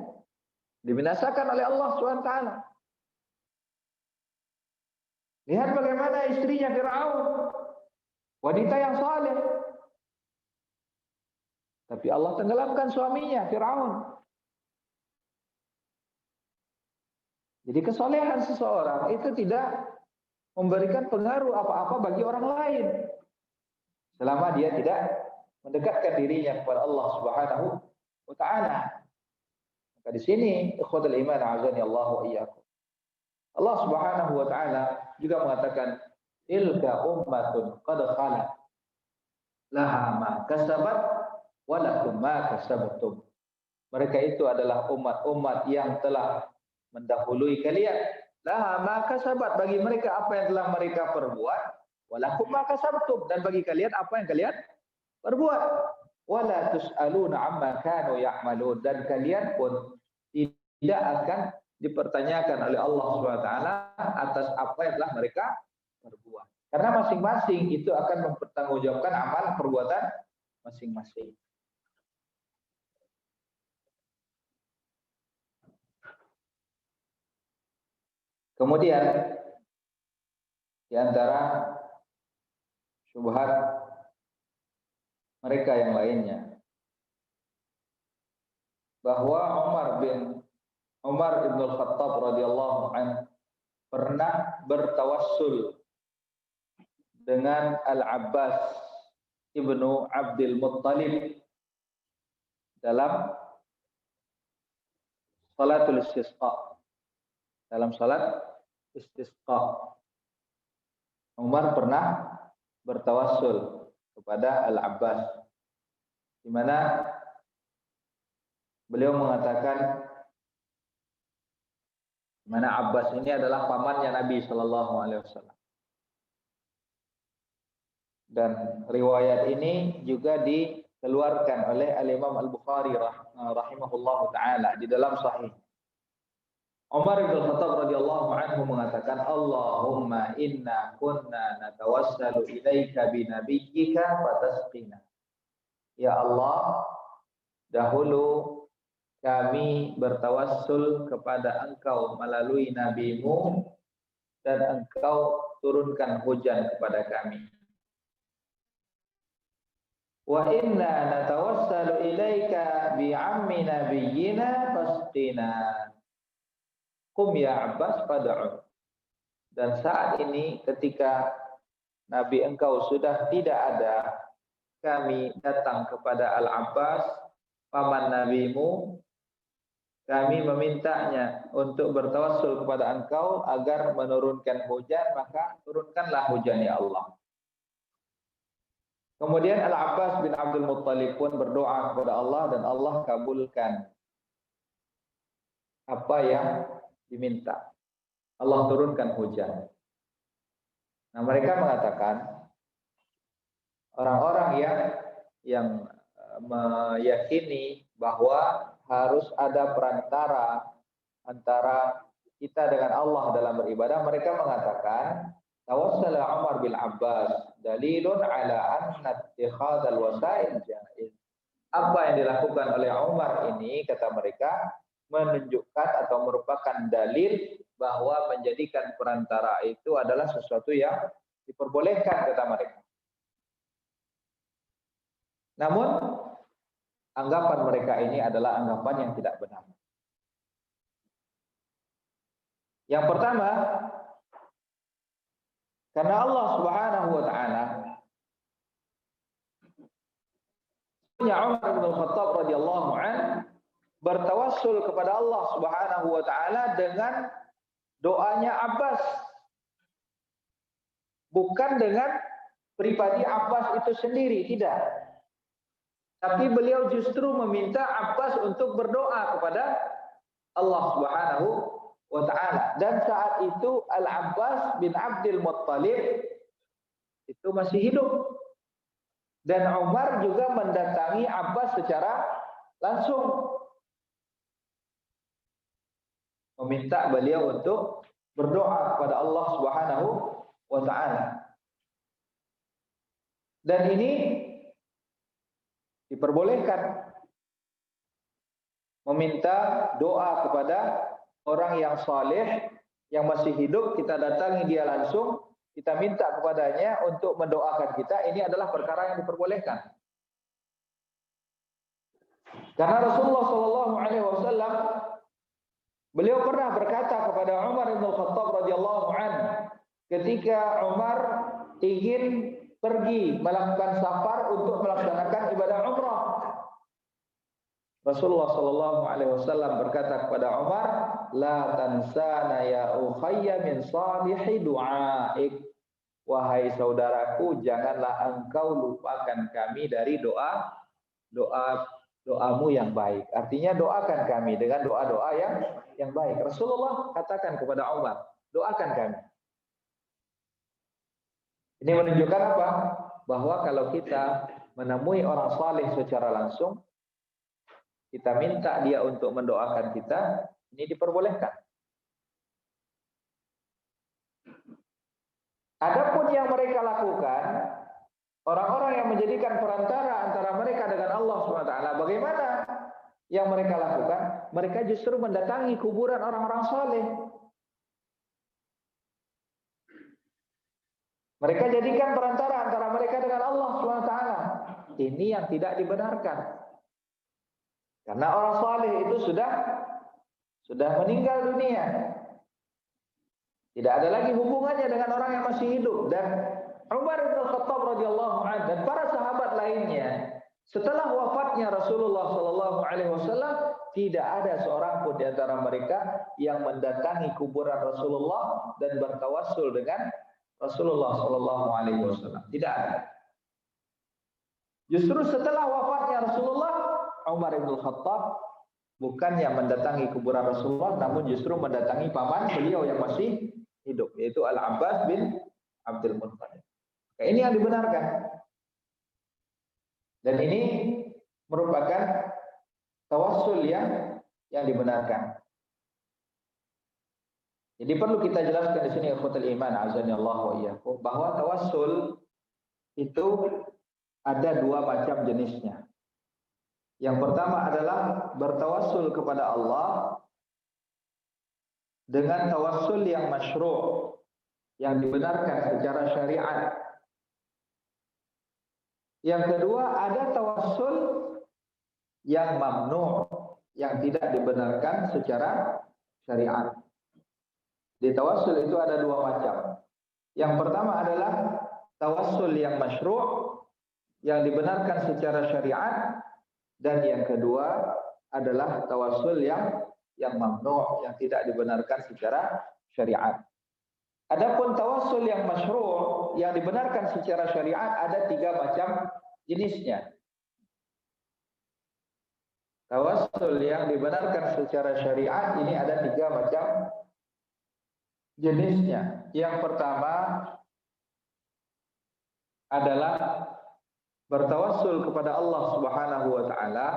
dibinasakan oleh Allah SWT. Lihat bagaimana istrinya Fir'aun, wanita yang saleh, tapi Allah tenggelamkan suaminya Fir'aun. Jadi kesolehan seseorang itu tidak memberikan pengaruh apa-apa bagi orang lain selama dia tidak mendekatkan dirinya kepada Allah Subhanahu wa taala. Maka di sini ikhwatul iman azani Allah wa iyyakum, Allah Subhanahu wa taala juga mengatakan tilka ummatun qad khalat laha ma kasabat wa lakum ma kasabtum. Mereka itu adalah umat-umat yang telah mendahului kalian. Laha ma kasabat, bagi mereka apa yang telah mereka perbuat, wa lakum ma kasabtum, dan bagi kalian apa yang kalian perbuat. Wala tus'aluna amma kanu ya'malun, dan kalian pun tidak akan dipertanyakan oleh Allah SWT atas apa yang telah mereka perbuat. Karena masing-masing itu akan mempertanggungjawabkan amal perbuatan masing-masing. Kemudian di antara syubhat mereka yang lainnya, bahwa Umar bin Al-Khattab radhiyallahu anhu pernah bertawassul dengan Al-Abbas ibnu Abdul Muttalib dalam salatul istisqa. Dalam salat istisqa, Umar pernah bertawassul kepada Al-Abbas, di mana beliau mengatakan, mana Abbas ini adalah pamannya Nabi Shallallahu Alaihi Wasallam. Dan riwayat ini juga dikeluarkan oleh Al-Imam Al-Bukhari rahimahullahu taala di dalam sahih. Umar bin Khattab radhiyallahu anhu mengatakan, Allahumma inna kunna natawassalu ilaika bi nabiyyika fatasqina. Ya Allah, dahulu kami bertawassul kepada Engkau melalui nabimu dan Engkau turunkan hujan kepada kami. Wa inna natawassalu ilaika bi ammi nabiyyina fasqina. Qum ya Abbas fad'u. Dan saat ini ketika Nabi engkau sudah tidak ada, kami datang kepada Al-Abbas, paman nabimu, kami memintanya untuk bertawassul kepada engkau agar menurunkan hujan, maka turunkanlah hujan ya Allah. Kemudian Al-Abbas bin Abdul Muttalib pun berdoa kepada Allah dan Allah kabulkan apa yang diminta. Allah turunkan hujan. Nah, mereka mengatakan orang-orang yang meyakini bahwa harus ada perantara antara kita dengan Allah dalam beribadah, mereka mengatakan tawassala Umar bil Abbas dalilun ala anna ittikhadal wasail jaiz. Apa yang dilakukan oleh Umar ini, kata mereka, menunjukkan atau merupakan dalil bahwa menjadikan perantara itu adalah sesuatu yang diperbolehkan, kata mereka. Namun anggapan mereka ini adalah anggapan yang tidak benar. Yang pertama, karena Allah Subhanahu wa taala, Umar bin Khattab radhiyallahu anhu bertawassul kepada Allah Subhanahu wa taala dengan doanya Abbas. Bukan dengan pribadi Abbas itu sendiri, tidak. Tapi beliau justru meminta Abbas untuk berdoa kepada Allah Subhanahu wa taala. Dan saat itu Al-Abbas bin Abdul Muttalib itu masih hidup. Dan Umar juga mendatangi Abbas secara langsung, meminta beliau untuk berdoa kepada Allah Subhanahu wa taala. Dan ini diperbolehkan, meminta doa kepada orang yang saleh yang masih hidup, kita datangi dia langsung, kita minta kepadanya untuk mendoakan kita, ini adalah perkara yang diperbolehkan. Karena Rasulullah sallallahu alaihi wasallam beliau pernah berkata kepada Umar bin Khattab radhiyallahu anhu ketika Umar ingin pergi melakukan safar untuk melaksanakan ibadah umrah. Rasulullah sallallahu alaihi wasallam berkata kepada Umar, "La tansana ya ukhayya min salihi du'aik." Wahai saudaraku, janganlah engkau lupakan kami dari doamu yang baik. Artinya doakan kami dengan doa-doa yang baik. Rasulullah katakan kepada Umar, doakan kami. Ini menunjukkan apa? Bahwa kalau kita menemui orang saleh secara langsung, kita minta dia untuk mendoakan kita, ini diperbolehkan. Adapun yang mereka lakukan, orang-orang yang menjadikan perantara antara mereka dengan Allah SWT, bagaimana yang mereka lakukan? Mereka justru mendatangi kuburan orang-orang saleh. Mereka jadikan perantara antara mereka dengan Allah SWT. Ini yang tidak dibenarkan. Karena orang saleh itu sudah meninggal dunia. Tidak ada lagi hubungannya dengan orang yang masih hidup. Dan Umar bin Khattab radhiyallahu anhu dan para sahabat lainnya, setelah wafatnya Rasulullah sallallahu alaihi wasallam, tidak ada seorang pun di antara mereka yang mendatangi kuburan Rasulullah dan bertawassul dengan Rasulullah sallallahu alaihi wasallam. Tidak ada. Justru setelah wafatnya Rasulullah, Umar bin Khattab bukannya mendatangi kuburan Rasulullah, namun justru mendatangi paman beliau yang masih hidup, yaitu Al-Abbas bin Abdul Muttalib. Ini yang dibenarkan. Dan ini merupakan tawassul yang dibenarkan. Jadi perlu kita jelaskan di sini ikhwatul iman azani Allah wa iyyakum bahwa tawassul itu ada dua macam jenisnya. Yang pertama adalah bertawassul kepada Allah dengan tawassul yang masyru', yang dibenarkan secara syariat. Yang kedua ada tawassul yang mamnu', yang tidak dibenarkan secara syariat. Di tawassul itu ada dua macam. Yang pertama adalah tawassul yang masyru', yang dibenarkan secara syariat. Dan yang kedua adalah tawassul yang mamnu', yang tidak dibenarkan secara syariat. Adapun tawassul yang masyru', yang dibenarkan secara syariat, ada tiga macam jenisnya. Tawassul yang dibenarkan secara syariat ini ada tiga macam jenisnya. Yang pertama adalah bertawassul kepada Allah Subhanahu wa taala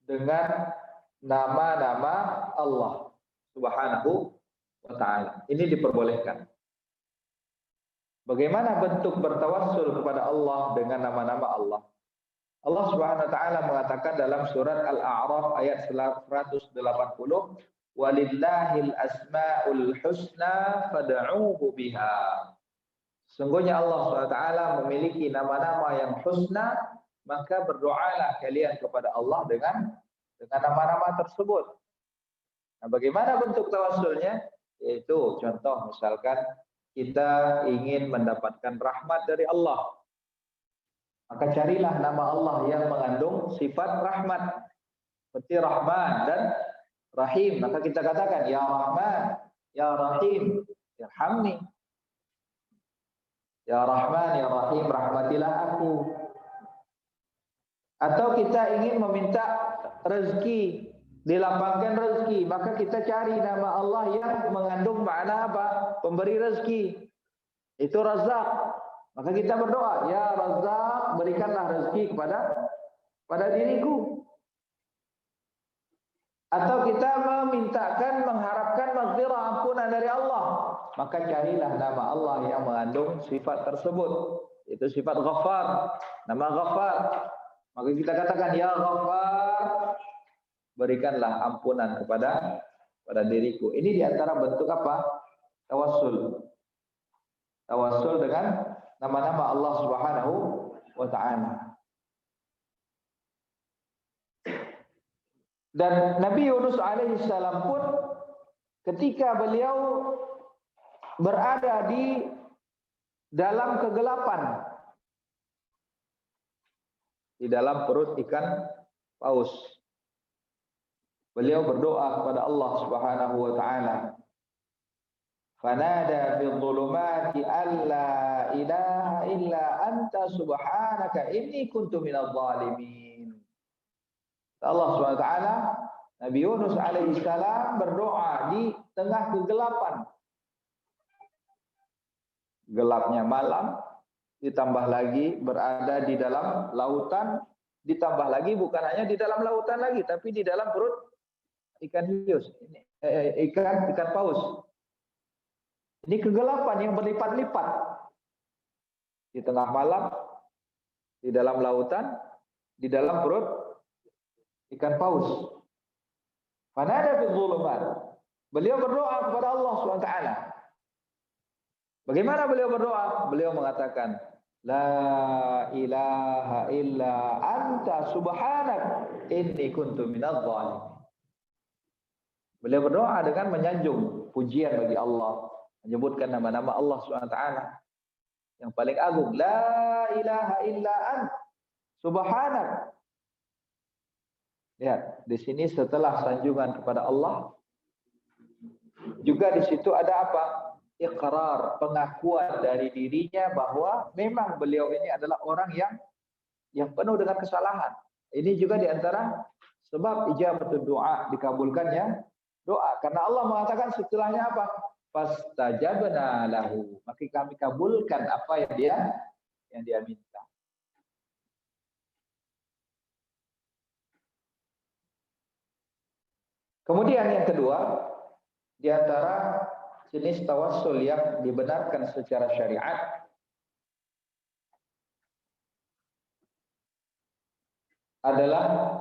dengan nama-nama Allah Subhanahu wa taala. Ini diperbolehkan. Bagaimana bentuk bertawassul kepada Allah dengan nama-nama Allah? Allah Subhanahu wa taala mengatakan dalam surat Al-A'raf ayat 180, "Walillahil asmaul husna fad'uuhu biha." Sungguhnya Allah SWT memiliki nama-nama yang husna, maka berdoalah kalian kepada Allah dengan nama-nama tersebut. Nah, bagaimana bentuk tawassulnya? Yaitu contoh misalkan kita ingin mendapatkan rahmat dari Allah. Maka carilah nama Allah yang mengandung sifat rahmat. Seperti Rahman dan Rahim. Maka kita katakan, Ya Rahman, Ya Rahim, irhamni. Ya Rahman, Ya Rahim, rahmatilah aku. Atau kita ingin meminta rezeki, dilapangkan rezeki, maka kita cari nama Allah yang mengandung makna apa? Pemberi rezeki. Itu Razzaq. Maka kita berdoa, Ya Razzaq, berikanlah rezeki pada diriku. Atau kita mengharapkan maghfirah, ampunan dari Allah. Maka carilah nama Allah yang mengandung sifat tersebut. Itu sifat Ghaffar. Nama Ghaffar. Maka kita katakan, Ya Ghaffar, berikanlah ampunan kepada diriku. Ini diantara bentuk apa? Tawassul. Tawassul dengan nama-nama Allah Subhanahu wa ta'ala. Dan Nabi Yunus alaihissalam pun ketika beliau berada di dalam kegelapan, di dalam perut ikan paus, beliau berdoa kepada Allah Subhanahu wa taala. Fanada fil dhulumati alla ilaha illa anta subhanaka inni kuntu minadh dhalimin. Allah SWT, Nabi Yunus alaihissalam berdoa di tengah kegelapan. Gelapnya malam, ditambah lagi berada di dalam lautan, ditambah lagi bukan hanya di dalam lautan lagi, tapi di dalam perut ikan hius, ikan paus. Ini kegelapan yang berlipat-lipat. Di tengah malam, di dalam lautan, di dalam perut ikan paus. Fanada fil dhulumat. Beliau berdoa kepada Allah SWT. Bagaimana beliau berdoa? Beliau mengatakan, La ilaha illa anta subhanak inni kuntu minadh dhalimin. Beliau berdoa dengan menyanjung pujian bagi Allah, menyebutkan nama-nama Allah SWT yang paling agung. La ilaha illa ant subhanak. Lihat, di sini setelah sanjungan kepada Allah, juga di situ ada apa? Iqrar, pengakuan dari dirinya bahwa memang beliau ini adalah orang yang penuh dengan kesalahan. Ini juga di antara sebab ijabatul doa, dikabulkannya doa. Karena Allah mengatakan setelahnya apa? Fastajabna lahu. Maka kami kabulkan apa yang dia minta. Kemudian yang kedua, di antara jenis tawassul yang dibenarkan secara syariat adalah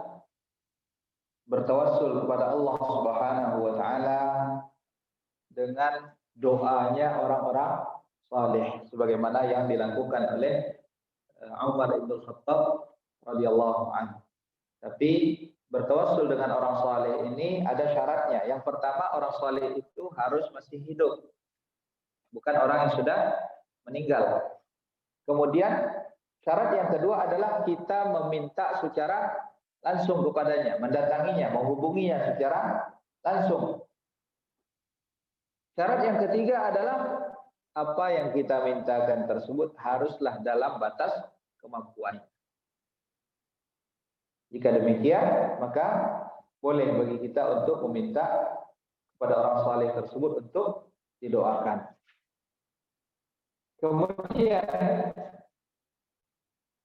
bertawassul kepada Allah Subhanahu wa taala dengan doanya orang-orang saleh sebagaimana yang dilakukan oleh Umar bin Khattab radhiyallahu anhu. Tapi bertawassul dengan orang saleh ini ada syaratnya. Yang pertama, orang saleh itu harus masih hidup. Bukan orang yang sudah meninggal. Kemudian syarat yang kedua adalah kita meminta secara langsung kepadanya, mendatanginya, menghubunginya secara langsung. Syarat yang ketiga adalah apa yang kita mintakan tersebut haruslah dalam batas kemampuan. Jika demikian, maka boleh bagi kita untuk meminta kepada orang saleh tersebut untuk didoakan. Kemudian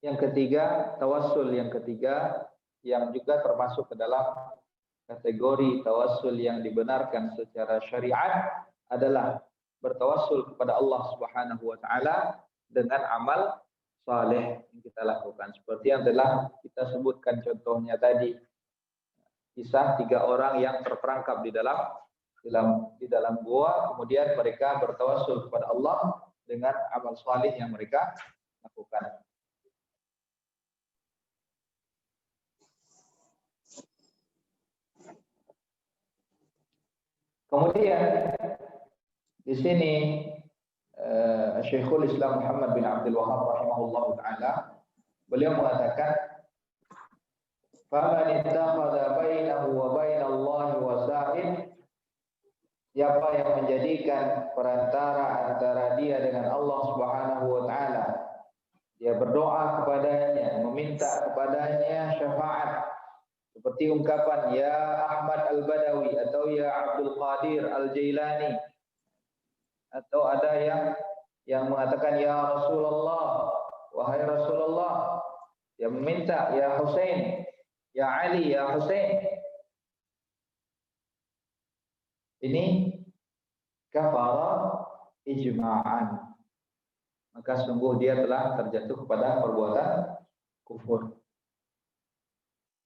yang ketiga, tawassul yang ketiga yang juga termasuk ke dalam kategori tawassul yang dibenarkan secara syariat adalah bertawassul kepada Allah Subhanahu wa taala dengan amal saleh yang kita lakukan. Seperti yang telah kita sebutkan contohnya tadi, kisah 3 orang yang terperangkap di dalam gua, kemudian mereka bertawassul kepada Allah dengan amal saleh yang mereka lakukan. Kemudian di sini Syekhul Islam Muhammad bin Abdul Wahab rahimahullah taala beliau mengatakan faman ittakhadha bainahu wa bainallahi wasa'id, siapa yang menjadikan perantara antara dia dengan Allah Subhanahu wa taala, dia berdoa kepadanya, meminta kepadanya syafaat seperti ungkapan ya Ahmad Al-Badawi atau ya Abdul Qadir Al-Jailani, atau ada yang mengatakan ya Rasulullah, wahai Rasulullah, yang meminta ya Husain, ya Ali, ya Husain. Ini kafara ijma'an. Maka sungguh dia telah terjatuh kepada perbuatan kufur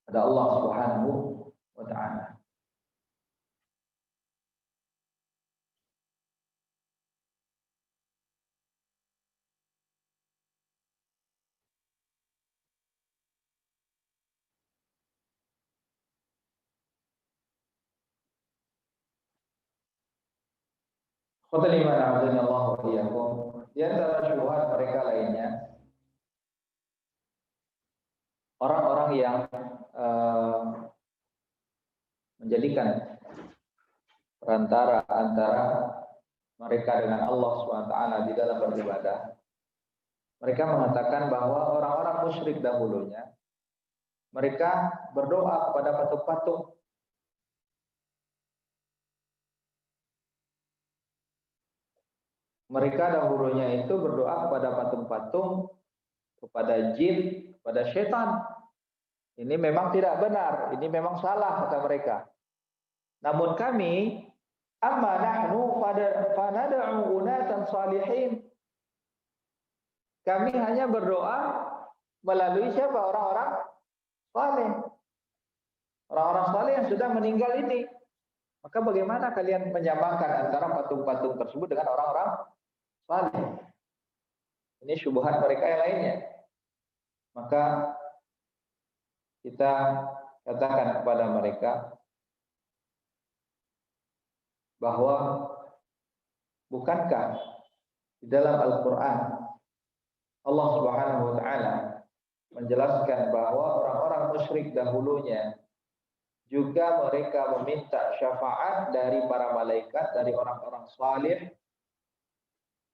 pada Allah Subhanahu wa taala. Khotul iman azanallahu wa iyyakum. Di antara syubhat mereka lainnya, orang-orang yang menjadikan perantara antara mereka dengan Allah SWT di dalam beribadah. Mereka mengatakan bahwa orang-orang musyrik dahulunya mereka berdoa kepada patung-patung. Mereka dahulunya itu berdoa kepada patung-patung, kepada jin, kepada syaitan. Ini memang tidak benar, ini memang salah kata mereka. Namun kami, amma nahnu fanad'u unatan salihin. Kami hanya berdoa melalui siapa? Orang-orang saleh. Orang-orang saleh yang sudah meninggal ini. Maka bagaimana kalian menyamakan antara patung-patung tersebut dengan orang-orang saleh? Ini syubhat mereka yang lainnya. Maka kita katakan kepada mereka, bahwa bukankah di dalam Al-Qur'an Allah Subhanahu wa taala menjelaskan bahwa orang-orang musyrik dahulunya juga mereka meminta syafaat dari para malaikat, dari orang-orang saleh.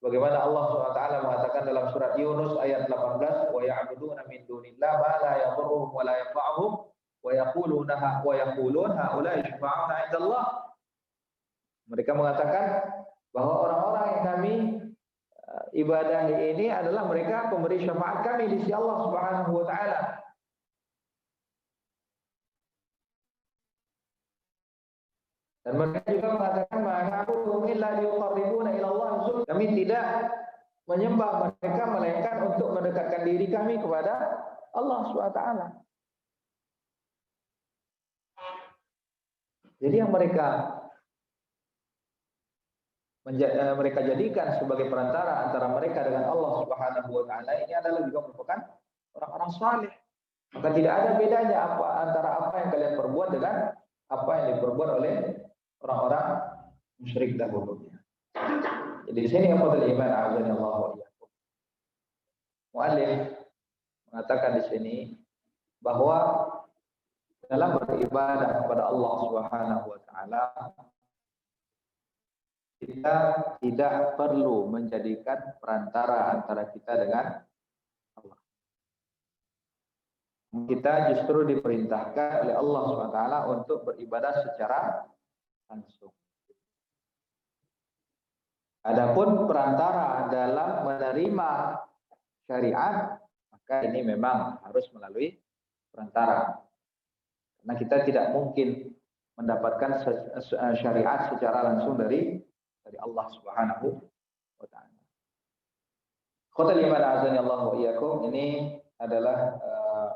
Bagaimana Allah SWT mengatakan dalam surat Yunus ayat 18, wa ya'buduna min dunillah ma la yadhurruhum wa la yanfa'uhum wa yaqulun haula'i syufa'auna 'inda Allah. Mereka mengatakan bahwa orang-orang yang kami ibadahi ini adalah mereka pemberi syafaat kami di sisi Allah Subhanahu wa taala. Dan mereka juga mengatakan kami tidak menyembah mereka melainkan untuk mendekatkan diri kami kepada Allah SWT. Jadi yang mereka jadikan sebagai perantara antara mereka dengan Allah Subhanahu wa taala ini adalah juga merupakan orang-orang saleh. Maka tidak ada bedanya antara apa yang kalian perbuat dengan apa yang diperbuat oleh orang-orang musyrik dahulunya. Jadi di sini ikhwatul iman azza Allah wa iyyakum. Muallif mengatakan di sini bahwa dalam beribadah kepada Allah Subhanahu wa taala kita tidak perlu menjadikan perantara antara kita dengan Allah. Kita justru diperintahkan oleh Allah SWT untuk beribadah secara langsung. Adapun perantara dalam menerima syariat, maka ini memang harus melalui perantara. Karena kita tidak mungkin mendapatkan syariat secara langsung dari Allah Subhanahu wa taala. Khotul iman azani Allah wa iyyakum, ini adalah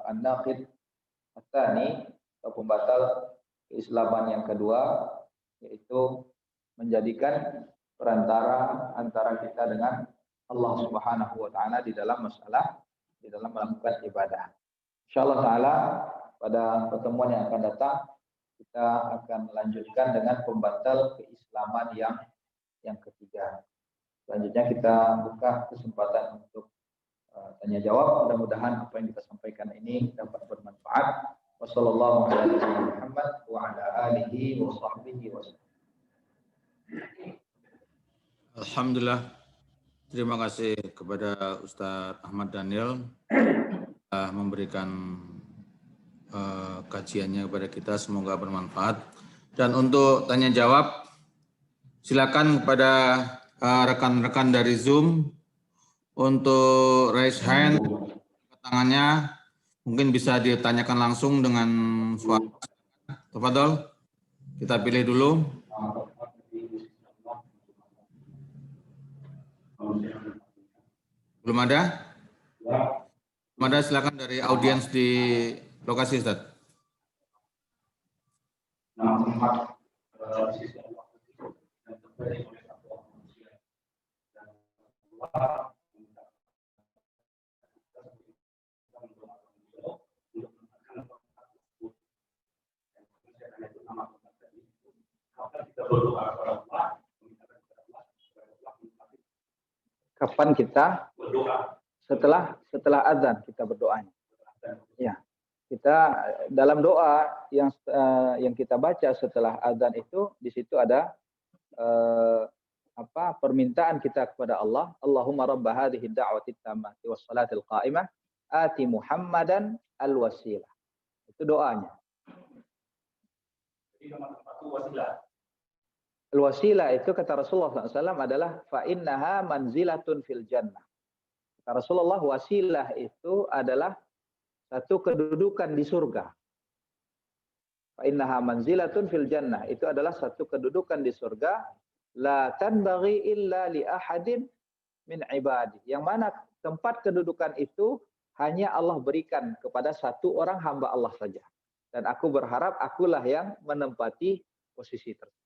an-naqid ats-tsani atau pembatal keislaman yang kedua, yaitu menjadikan perantara antara kita dengan Allah Subhanahu wa taala di dalam melakukan ibadah. Insyaallah taala pada pertemuan yang akan datang kita akan melanjutkan dengan pembatal keislaman yang ketiga. Selanjutnya kita buka kesempatan untuk tanya jawab. Mudah-mudahan apa yang kita sampaikan ini dapat bermanfaat. Wassallallahu ala Muhammad wa ala alihi wa sahbihi wasallam. Alhamdulillah. Terima kasih kepada Ustaz Ahmad Daniel memberikan kajiannya kepada kita, semoga bermanfaat. Dan untuk tanya jawab, silakan kepada rekan-rekan dari Zoom untuk raise hand, tangannya mungkin bisa ditanyakan langsung dengan suara. Tafadhol, kita pilih dulu. Belum ada? Belum ada, silakan dari audiens di lokasi, Ustaz. Kapan kita setelah azan kita berdoanya? Ya, kita dalam doa yang kita baca setelah azan itu, di situ ada permintaan kita kepada Allah. Allahumma rabb hadhihi ad-da'wati at-tammati was-salatil qa'imah ati Muhammadan al-wasilah. Itu doanya. Jadi nomor 1 wasilah. Al-wasilah itu kata Rasulullah SAW adalah fa innaha manzilatun fil jannah. Kata Rasulullah, wasilah itu adalah satu kedudukan di surga. Fa innaha manzilatun fil jannah, itu adalah satu kedudukan di surga. La tanbaghi illa li ahadin min ibadi. Yang mana tempat kedudukan itu hanya Allah berikan kepada satu orang hamba Allah saja. Dan aku berharap akulah yang menempati posisi tersebut.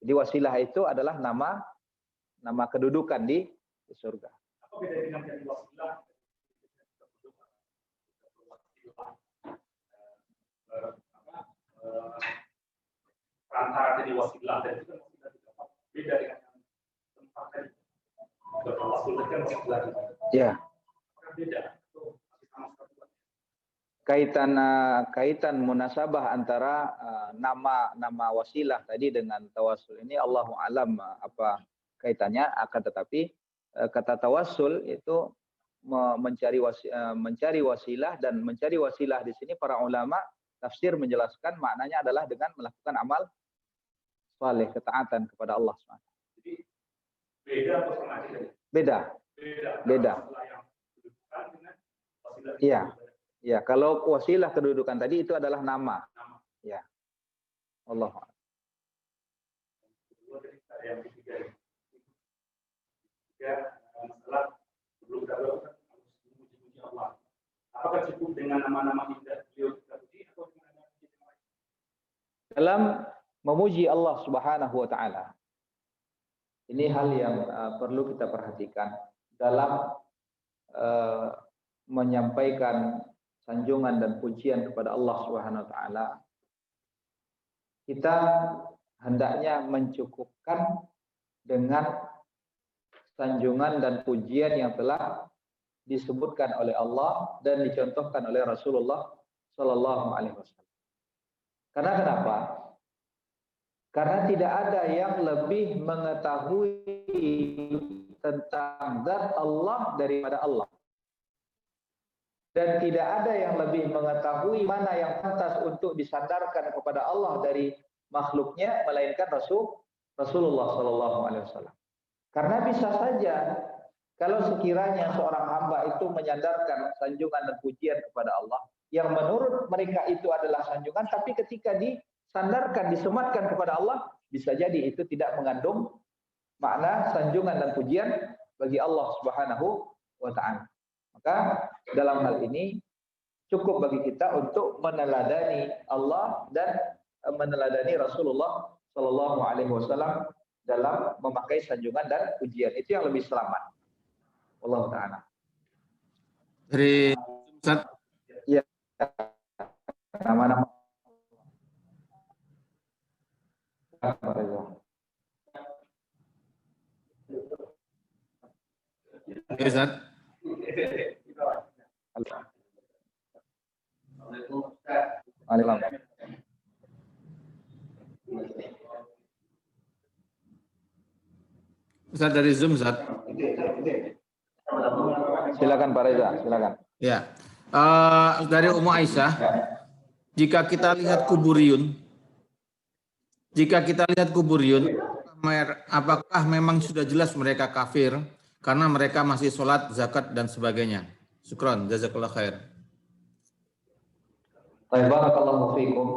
Jadi wasilah itu adalah nama kedudukan di surga. Apa beda dengan jadi wasilah? Perantara jadi wasilah dan juga beda dengan tempat tadi. Tawasul tadi kan masih belajar. Ya. Beda. Kaitan munasabah antara nama wasilah tadi dengan tawasul ini Allahu alam apa kaitannya, akan tetapi kata tawasul itu mencari wasilah, dan mencari wasilah di sini para ulama tafsir menjelaskan maknanya adalah dengan melakukan amal saleh, ketaatan kepada Allah SWT. Jadi beda atau sama aja? Beda. Iya. Ya, kalau wasilah kedudukan tadi itu adalah nama. Ya. Allah. Yang ketiga masalah belum harus memuji Allah. Apakah cukup dengan nama-nama indah beliau tadi atau dengan nama dalam memuji Allah Subhanahu wa taala? Ini hal yang perlu kita perhatikan dalam menyampaikan sanjungan dan pujian kepada Allah Subhanahu wa taala. Kita hendaknya mencukupkan dengan sanjungan dan pujian yang telah disebutkan oleh Allah dan dicontohkan oleh Rasulullah Shallallahu Alaihi Wasallam. Karena kenapa? Karena tidak ada yang lebih mengetahui tentang zat Allah daripada Allah. Dan tidak ada yang lebih mengetahui mana yang pantas untuk disandarkan kepada Allah dari makhluknya melainkan Rasulullah Shallallahu Alaihi Wasallam. Karena bisa saja kalau sekiranya seorang hamba itu menyandarkan sanjungan dan pujian kepada Allah yang menurut mereka itu adalah sanjungan, tapi ketika disandarkan, disematkan kepada Allah, bisa jadi itu tidak mengandung makna sanjungan dan pujian bagi Allah Subhanahu wa taala. Maka dalam hal ini cukup bagi kita untuk meneladani Allah dan meneladani Rasulullah Shallallahu Alaihi Wasallam dalam memakai sanjungan dan pujian. Itu yang lebih selamat. Allah Taala. Dari Ustaz. Ya. Nama-nama. Ya, Ustaz. Ustaz dari Zoom, Ustaz. Silakan Pak Reza, silakan. Ya. Dari Ummu Aisyah, jika kita lihat kuburiyun, apakah memang sudah jelas mereka kafir karena mereka masih sholat, zakat, dan sebagainya? Syukran, jazakallah khair. Barakallahu fiikum.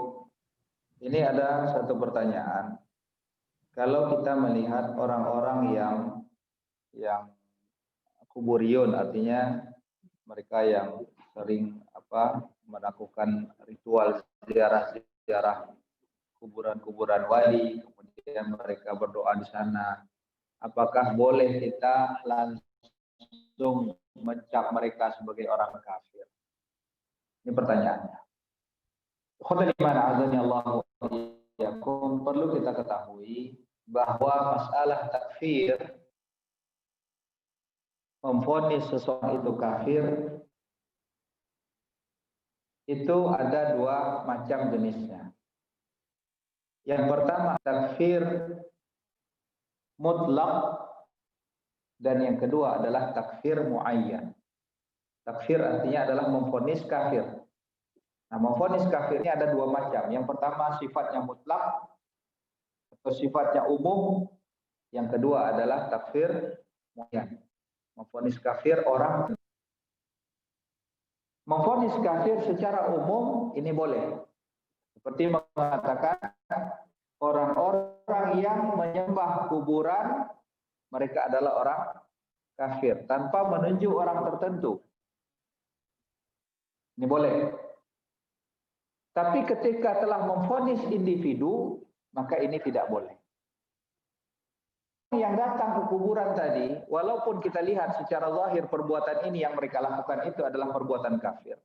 Ini ada satu pertanyaan. Kalau kita melihat orang-orang yang kuburiyun, artinya mereka yang sering melakukan ritual ziarah kuburan-kuburan wali, kemudian mereka berdoa di sana. Apakah boleh kita langsung mencap mereka sebagai orang kafir? Ini pertanyaannya. Perlu kita ketahui bahwa masalah takfir, memvonis seseorang itu kafir, itu ada dua macam jenisnya. Yang pertama takfir mutlak, dan yang kedua adalah takfir muayyan. Takfir artinya adalah memvonis kafir. Nah, memvonis kafir ini ada dua macam. Yang pertama sifatnya mutlak atau sifatnya umum. Yang kedua adalah takfir muayyan. Memvonis kafir orang. Memvonis kafir secara umum ini boleh. Seperti mengatakan orang-orang yang menyembah kuburan mereka adalah orang kafir tanpa menunjuk orang tertentu. Ini boleh. Tapi ketika telah memvonis individu, maka ini tidak boleh. Yang datang ke kuburan tadi, walaupun kita lihat secara zahir perbuatan ini yang mereka lakukan itu adalah perbuatan kafir.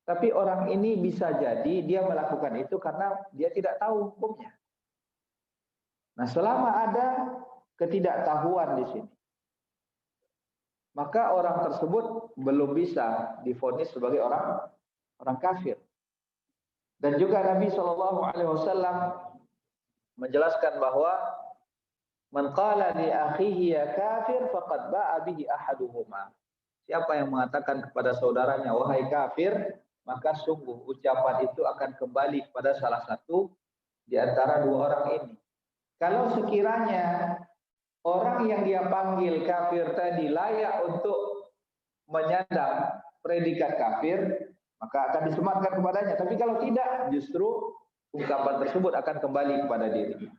Tapi orang ini bisa jadi dia melakukan itu karena dia tidak tahu hukumnya. Nah, selama ada ketidaktahuan di sini, maka orang tersebut belum bisa divonis sebagai orang kafir. Dan juga Nabi SAW menjelaskan bahwa man qala li akhihi ya kafir faqad ba'a bihi ahaduhuma. Siapa yang mengatakan kepada saudaranya wahai kafir, maka sungguh ucapan itu akan kembali kepada salah satu di antara dua orang ini. Kalau sekiranya orang yang dia panggil kafir tadi layak untuk menyandang predikat kafir, maka akan disematkan kepadanya. Tapi kalau tidak, justru ungkapan tersebut akan kembali kepada dirinya.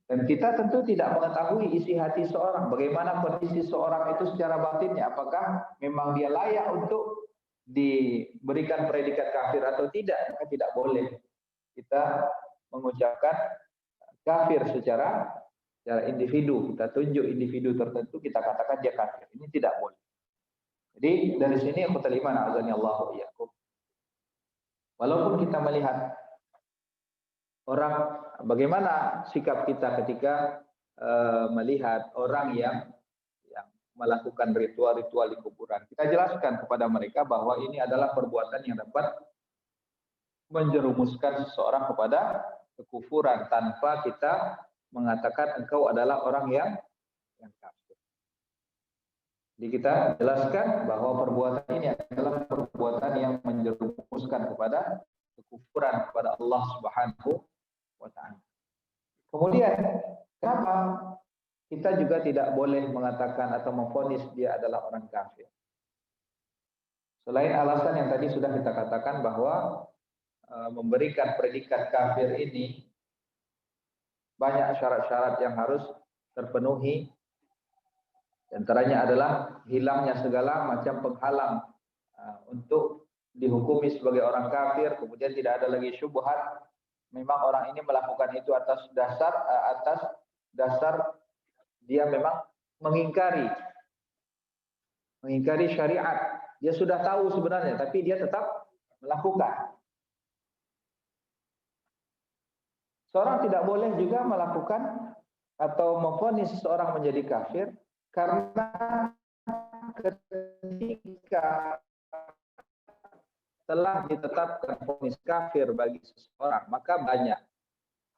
Dan kita tentu tidak mengetahui isi hati seorang, bagaimana kondisi seorang itu secara batinnya, apakah memang dia layak untuk diberikan predikat kafir atau tidak. Maka tidak boleh kita mengucapkan kafir secara individu, kita tunjuk individu tertentu, kita katakan dia kafir. Ini tidak boleh. Jadi dari sini aku terima azani Allah iyyakum. Walaupun kita melihat orang, bagaimana sikap kita ketika melihat orang yang melakukan ritual-ritual di kuburan. Kita jelaskan kepada mereka bahwa ini adalah perbuatan yang dapat menjerumuskan seseorang kepada kekufuran tanpa kita mengatakan engkau adalah orang yang kafir. Jadi kita jelaskan bahwa perbuatan ini adalah perbuatan yang menjerumuskan kepada kekufuran kepada Allah Subhanahu wa ta'ala. Kemudian, kenapa kita juga tidak boleh mengatakan atau memvonis dia adalah orang kafir? Selain alasan yang tadi sudah kita katakan bahwa memberikan predikat kafir ini banyak syarat-syarat yang harus terpenuhi. Di antaranya adalah hilangnya segala macam penghalang untuk dihukumi sebagai orang kafir, kemudian tidak ada lagi syubhat. Memang orang ini melakukan itu atas dasar dia memang mengingkari syariat. Dia sudah tahu sebenarnya, tapi dia tetap melakukan. Seorang tidak boleh juga melakukan atau memvonis seseorang menjadi kafir karena ketika telah ditetapkan vonis kafir bagi seseorang, maka banyak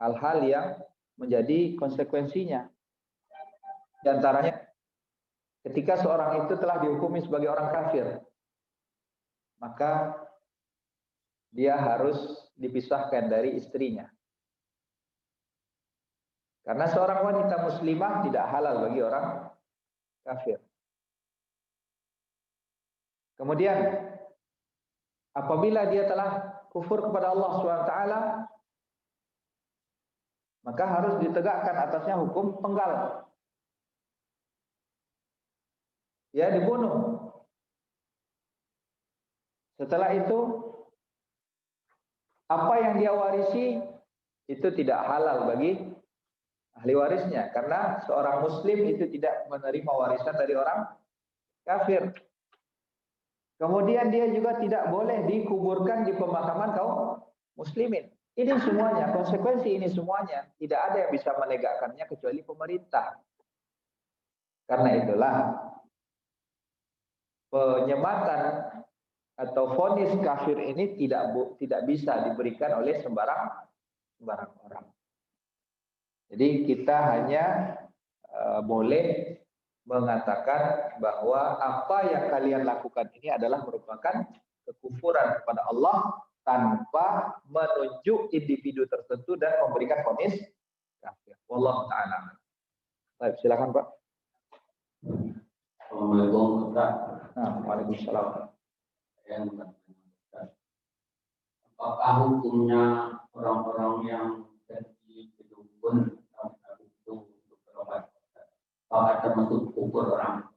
hal-hal yang menjadi konsekuensinya. Di antaranya, ketika seorang itu telah dihukumi sebagai orang kafir, maka dia harus dipisahkan dari istrinya. Karena seorang wanita muslimah tidak halal bagi orang kafir. Kemudian, apabila dia telah kufur kepada Allah SWT, maka harus ditegakkan atasnya hukum penggal. Ya, dibunuh. Setelah itu, apa yang dia warisi itu tidak halal bagi ahli warisnya, karena seorang muslim itu tidak menerima warisan dari orang kafir. Kemudian dia juga tidak boleh dikuburkan di pemakaman kaum muslimin. Ini semuanya, konsekuensi ini semuanya tidak ada yang bisa menegakkannya kecuali pemerintah. Karena itulah penyematan atau vonis kafir ini tidak bisa diberikan oleh sembarang orang. Jadi kita hanya boleh mengatakan bahwa apa yang kalian lakukan ini adalah merupakan kekufuran kepada Allah tanpa menunjuk individu tertentu dan memberikan vonis kafir. Wallahu ta'ala. Baik, silakan Pak. Assalamualaikum Ustaz. Waalaikumsalam. Apakah hukumnya orang-orang yang jadi kedukun itu untuk berobat? Apakah termasuk kufur orang?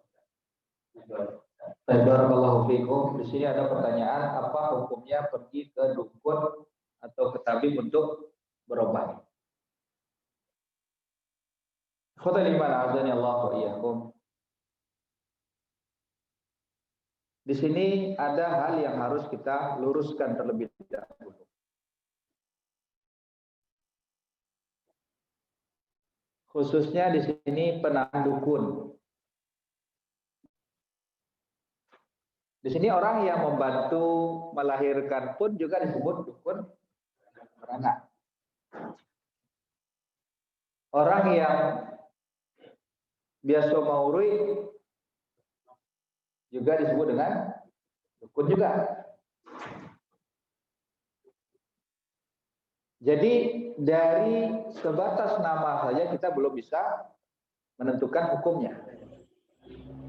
Barakallahu fiikum. Di sini ada pertanyaan, apa hukumnya pergi ke dukun atau ke tabib untuk berobat? Khotbah iman azani Allah wa iyyakum. Di sini ada hal yang harus kita luruskan terlebih dahulu. khususnya di sini penanganan dukun. Di sini orang yang membantu melahirkan pun juga disebut dukun beranak. Orang yang biasa maurui juga disebut dengan dukun juga. Jadi dari sebatas nama saja kita belum bisa menentukan hukumnya.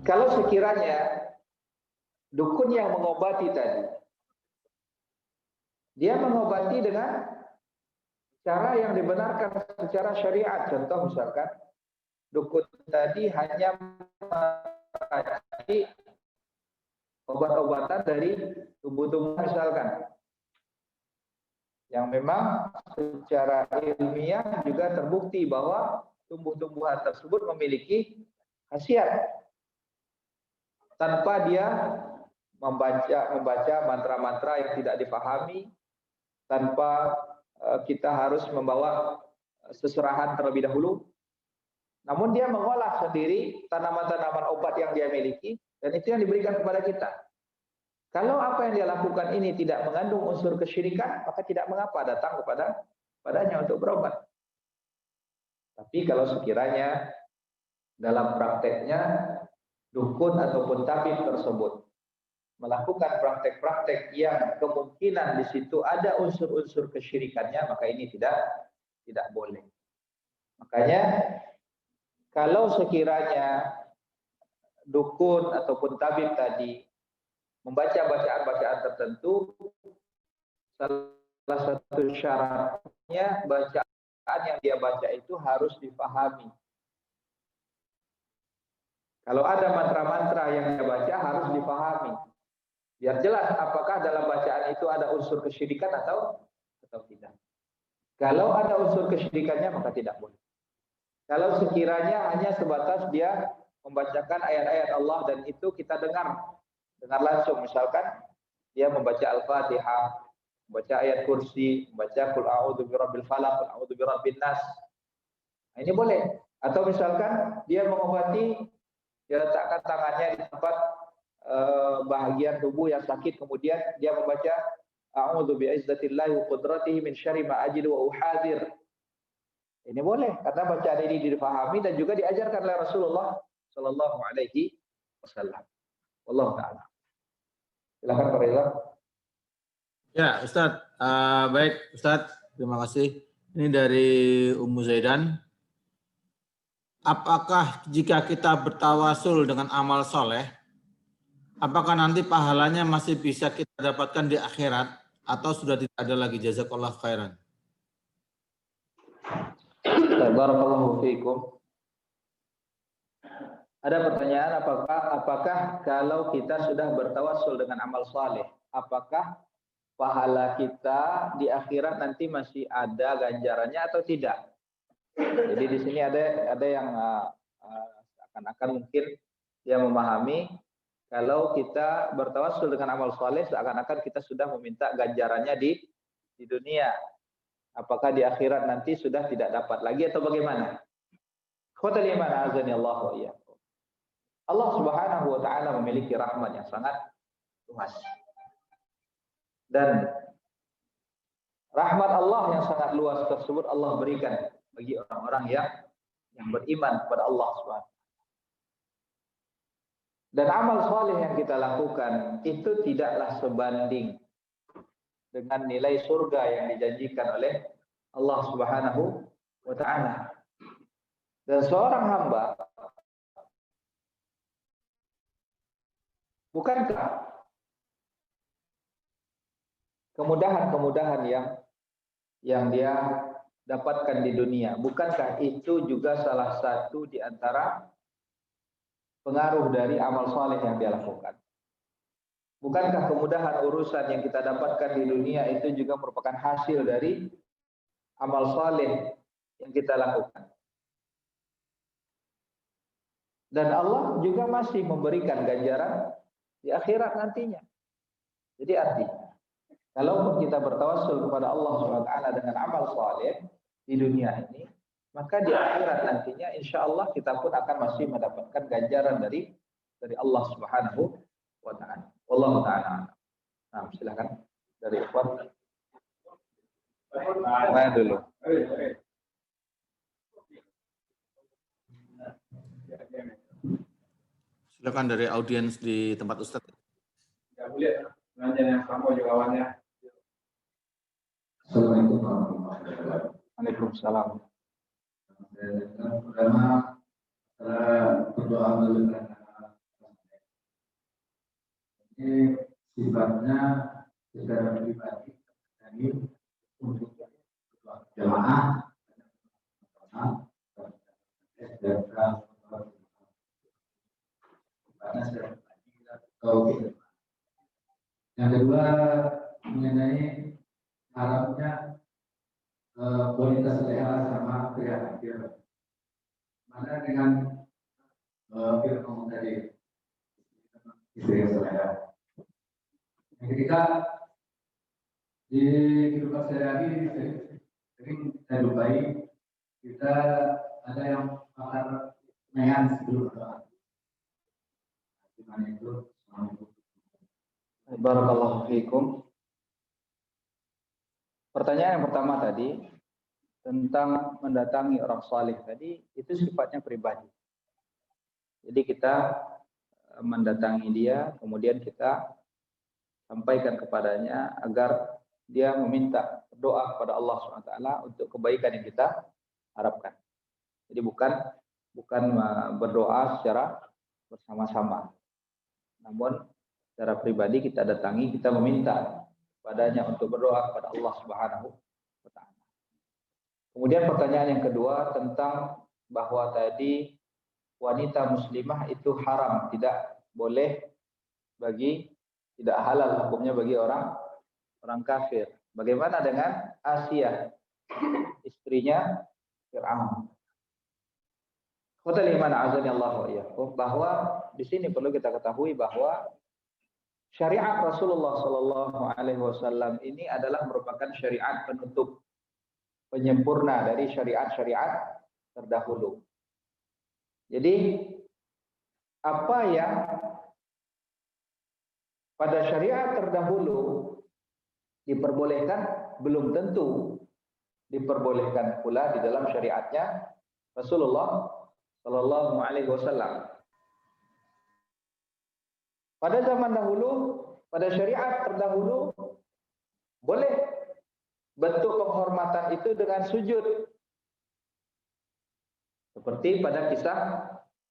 Kalau sekiranya dukun yang mengobati tadi, dia mengobati dengan cara yang dibenarkan secara syariat. Contoh misalkan, dukun tadi hanya mengobati obat-obatan dari tumbuh-tumbuhan misalkan, yang memang secara ilmiah juga terbukti bahwa tumbuh-tumbuhan tersebut memiliki khasiat, tanpa dia membaca mantra-mantra yang tidak dipahami, tanpa kita harus membawa seserahan terlebih dahulu. Namun dia mengolah sendiri tanaman-tanaman obat yang dia miliki, dan itu yang diberikan kepada kita. Kalau apa yang dia lakukan ini tidak mengandung unsur kesyirikan, maka tidak mengapa datang kepadanya untuk berobat. Tapi kalau sekiranya dalam prakteknya dukun ataupun tabib tersebut melakukan praktek-praktek yang kemungkinan di situ ada unsur-unsur kesyirikannya, maka ini tidak boleh. Makanya kalau sekiranya dukun ataupun tabib tadi membaca bacaan-bacaan tertentu, salah satu syaratnya bacaan yang dia baca itu harus dipahami. Kalau ada mantra-mantra yang dia baca harus dipahami. Biar jelas apakah dalam bacaan itu ada unsur kesyirikan atau tidak. Kalau ada unsur kesyirikannya maka tidak boleh. Kalau sekiranya hanya sebatas dia membacakan ayat-ayat Allah dan itu kita dengar langsung, misalkan dia membaca Al-Fatihah, membaca ayat kursi, membaca Qul a'udzu birabbil falaq, Qul a'udzu birabbin nas. Nah, ini boleh. Atau misalkan dia mengobati, dia letakkan tangannya di tempat bahagian tubuh yang sakit, kemudian dia membaca a'udzu bi'izzatillahi wa qudratihi min syarri ma ajidu wa uhadir. Ini boleh karena bacaan ini difahami dan juga diajarkan oleh Rasulullah sallallahu alaihi wasallam. Wallahu taala. Silakan Pak Reza. Ya, Ustadz. Baik, Ustadz. Terima kasih. Ini dari Ummu Zaidan. Apakah jika kita bertawasul dengan amal soleh, apakah nanti pahalanya masih bisa kita dapatkan di akhirat atau sudah tidak ada lagi? Jazakallah khairan. Barakallahu fiikum. Ada pertanyaan, apakah kalau kita sudah bertawasul dengan amal saleh, apakah pahala kita di akhirat nanti masih ada ganjarannya atau tidak? Jadi di sini ada yang akan mungkin dia memahami kalau kita bertawasul dengan amal saleh seakan-akan kita sudah meminta ganjarannya di dunia. Apakah di akhirat nanti sudah tidak dapat lagi atau bagaimana? Khotul iman azani Allah wa iyyakum. Allah Subhanahu wa taala memiliki rahmat yang sangat luas. Dan rahmat Allah yang sangat luas tersebut Allah berikan bagi orang-orang yang beriman kepada Allah Subhanahu. Dan amal saleh yang kita lakukan itu tidaklah sebanding dengan nilai surga yang dijanjikan oleh Allah Subhanahu wa taala. Dan seorang hamba, bukankah kemudahan-kemudahan yang dia dapatkan di dunia, bukankah itu juga salah satu di antara pengaruh dari amal saleh yang dia lakukan? Bukankah kemudahan urusan yang kita dapatkan di dunia itu juga merupakan hasil dari amal saleh yang kita lakukan? Dan Allah juga masih memberikan ganjaran di akhirat nantinya. Jadi artinya, kalaupun kita bertawassul kepada Allah SWT dengan amal saleh di dunia ini, maka di akhirat nantinya insya Allah kita pun akan masih mendapatkan ganjaran dari Allah Subhanahu wa taala. Wallahu taala. Nah, silakan dari Ikhwan. Mana dulu? Silakan dari audiens di tempat Ustadz. Ya boleh. Nanya yang sama jawabannya. Assalamualaikum warahmatullahi wabarakatuh. Waalaikumsalam. Pertama, berdoa dulu karena ini sifatnya secara pribadi dari untuk jamaah yang kedua mengenai harapnya kualitas leha sama kreatif. Mana dengan film tadi istri saya. Yang ketiga di kehidupan sehari-hari sering saya jumpai kita ada yang pakar meyan sebelum doa. Gimana itu? Barakallahu fiikum. Pertanyaan yang pertama tadi tentang mendatangi orang saleh tadi itu sifatnya pribadi. Jadi kita mendatangi dia, kemudian kita sampaikan kepadanya agar dia meminta doa kepada Allah SWT untuk kebaikan yang kita harapkan. Jadi bukan berdoa secara bersama-sama, namun secara pribadi kita datangi, kita meminta padanya untuk berdoa kepada Allah Subhanahu wa taala. Kemudian pertanyaan yang kedua tentang bahwa tadi wanita muslimah itu haram, tidak boleh tidak halal hukumnya bagi orang kafir. Bagaimana dengan Asia, istrinya Fir'aun? Khotul iman azani Allah wa iyyakum, bahwa di sini perlu kita ketahui bahwa syariat Rasulullah Sallallahu Alaihi Wasallam ini adalah merupakan syariat penutup, penyempurna dari syariat-syariat terdahulu. Jadi apa yang pada syariat terdahulu diperbolehkan belum tentu diperbolehkan pula di dalam syariatnya Rasulullah Sallallahu Alaihi Wasallam. Pada zaman dahulu, pada syariat terdahulu, boleh bentuk penghormatan itu dengan sujud. Seperti pada kisah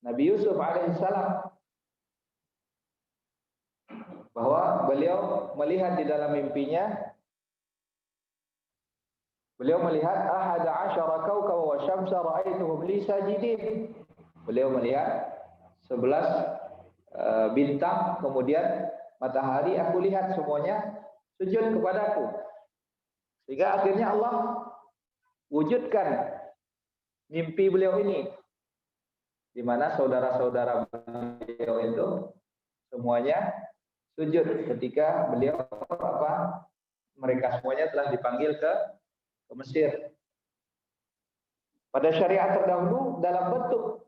Nabi Yusuf alaihissalam, bahwa beliau melihat di dalam mimpinya, beliau melihat ahada asyara kawkaba wa syamsa ra'aituhum li sajidin. Beliau melihat 11 bintang, kemudian matahari, aku lihat semuanya sujud kepadaku. Sehingga akhirnya Allah wujudkan mimpi beliau ini, di mana saudara-saudara beliau itu semuanya sujud ketika beliau mereka semuanya telah dipanggil ke Mesir. Pada syariat terdahulu dalam bentuk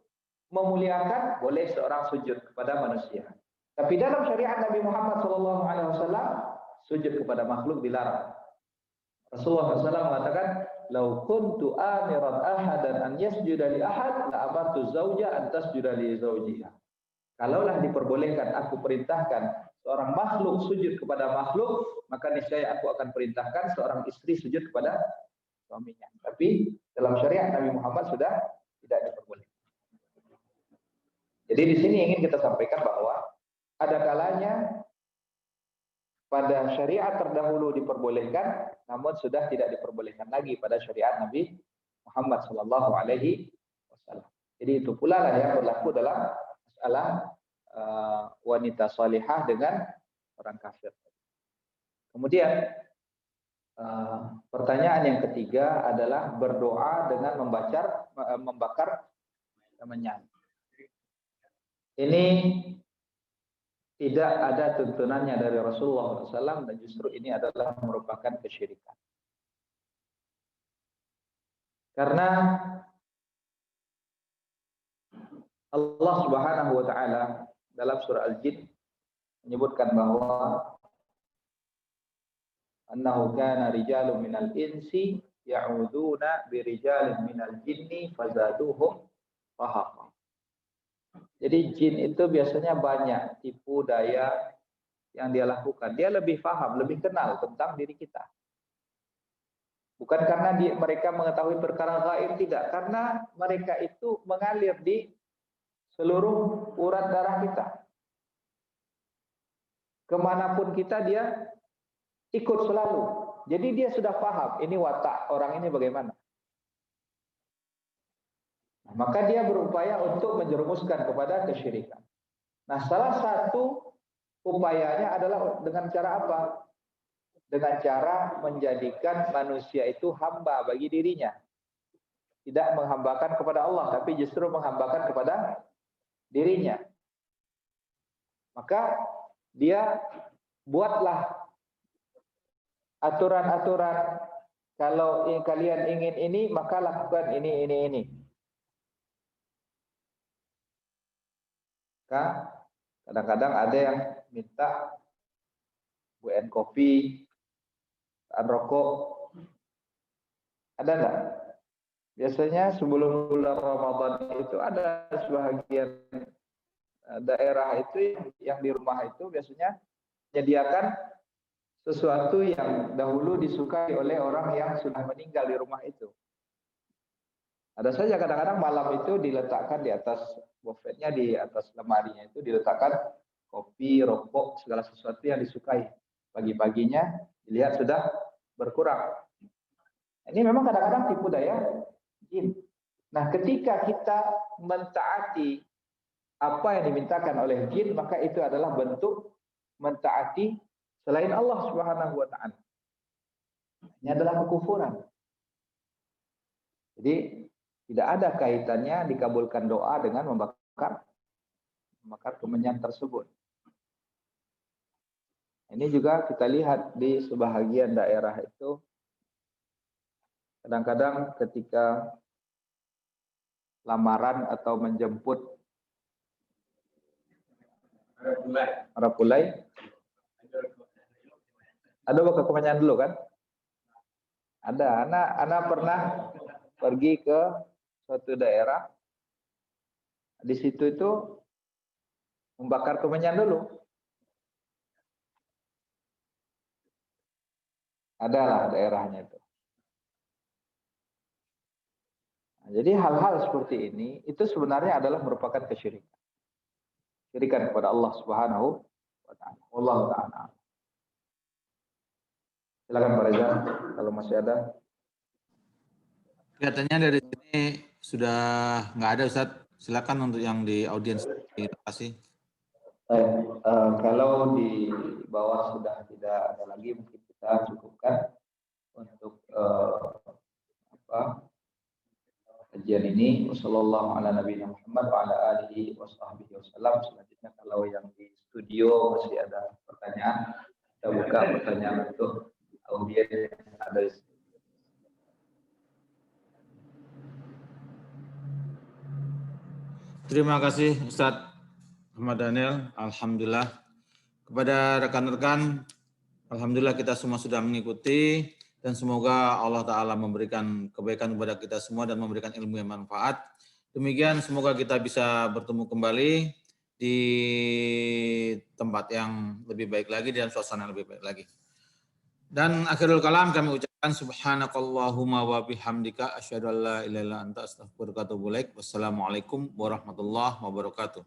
memuliakan boleh seorang sujud kepada manusia. Tapi dalam syariat Nabi Muhammad SAW sujud kepada makhluk dilarang. Rasulullah SAW mengatakan, "Lau kuntu amiran ahadan an yasjuda li ahad, la amartu zauja an tasjuda li zaujiha." Kalaulah diperbolehkan, aku perintahkan seorang makhluk sujud kepada makhluk, maka niscaya aku akan perintahkan seorang istri sujud kepada suaminya. Tapi dalam syariat Nabi Muhammad sudah tidak diperbolehkan. Jadi di sini ingin kita sampaikan bahwa ada kalanya pada syariat terdahulu diperbolehkan, namun sudah tidak diperbolehkan lagi pada syariat Nabi Muhammad Sallallahu Alaihi Wasallam. Jadi itu pula lah yang berlaku dalam masalah wanita salihah dengan orang kafir. Kemudian pertanyaan yang ketiga adalah berdoa dengan membakar menyan. Ini tidak ada tuntunannya dari Rasulullah SAW dan justru ini adalah merupakan kesyirikan. Karena Allah Subhanahu wa taala dalam surah Al-Jin menyebutkan bahwa annahu kana rijalun minal insi ya'uduna birijalin minal jinni fazaduhum rahaqa. Jadi jin itu biasanya banyak tipu daya yang dia lakukan. Dia lebih paham, lebih kenal tentang diri kita. Bukan karena mereka mengetahui perkara gaib, tidak. Karena mereka itu mengalir di seluruh urat darah kita. Kemanapun kita dia ikut selalu. Jadi dia sudah paham ini watak orang ini bagaimana. Nah, maka dia berupaya untuk menjerumuskan kepada kesyirikan. Nah, salah satu upayanya adalah dengan cara apa? Dengan cara menjadikan manusia itu hamba bagi dirinya. Tidak menghambakan kepada Allah, tapi justru menghambakan kepada dirinya. Maka dia buatlah aturan-aturan, kalau kalian ingin ini maka lakukan ini. Kadang-kadang ada yang minta buat kopi, rokok, ada nggak? Biasanya sebelum bulan Ramadan itu ada sebagian daerah itu yang di rumah itu biasanya menyediakan sesuatu yang dahulu disukai oleh orang yang sudah meninggal di rumah itu. Ada saja kadang-kadang malam itu diletakkan di atas buffetnya, di atas lemarinya itu diletakkan kopi, rokok, segala sesuatu yang disukai. Pagi-paginya dilihat sudah berkurang. Ini memang kadang-kadang tipu daya jin. Nah, ketika kita mentaati apa yang dimintakan oleh jin, maka itu adalah bentuk mentaati selain Allah Subhanahu wa taala. Ini adalah kekufuran. Jadi tidak ada kaitannya dikabulkan doa dengan membakar kemenyan tersebut. Ini juga kita lihat di sebahagian daerah itu, kadang-kadang ketika lamaran atau menjemput Rapulai, ada bakal kemenyan dulu kan? Ada. Anak pernah pergi ke suatu daerah, di situ itu membakar kemenyan dulu. Adalah daerahnya itu. Nah, jadi hal-hal seperti ini itu sebenarnya adalah merupakan kesyirikan. Syirikan kepada Allah Subhanahu wa taala. Wallahu taala. Silakan Pak Reza kalau masih ada. Kelihatannya dari sini sudah nggak ada, Ustadz. Silakan untuk yang di audiens. Terima kasih. Kalau di bawah sudah tidak ada lagi, mungkin kita cukupkan untuk kajian ini. Wassalamualaikum warahmatullahi wabarakatuh. Selanjutnya kalau yang di studio masih ada pertanyaan, kita buka pertanyaan untuk audiens yang ada di sini. Terima kasih Ustadz Muhammad Daniel. Alhamdulillah. Kepada rekan-rekan, alhamdulillah kita semua sudah mengikuti, dan semoga Allah Ta'ala memberikan kebaikan kepada kita semua dan memberikan ilmu yang manfaat. Demikian, semoga kita bisa bertemu kembali di tempat yang lebih baik lagi dan suasana yang lebih baik lagi. Dan akhirul kalam kami ucapkan subhanakallahumma wa bihamdika asyhadu an la ilaha illa anta astaghfiruka wa atubu ilaik. Wassalamualaikum warahmatullahi wabarakatuh.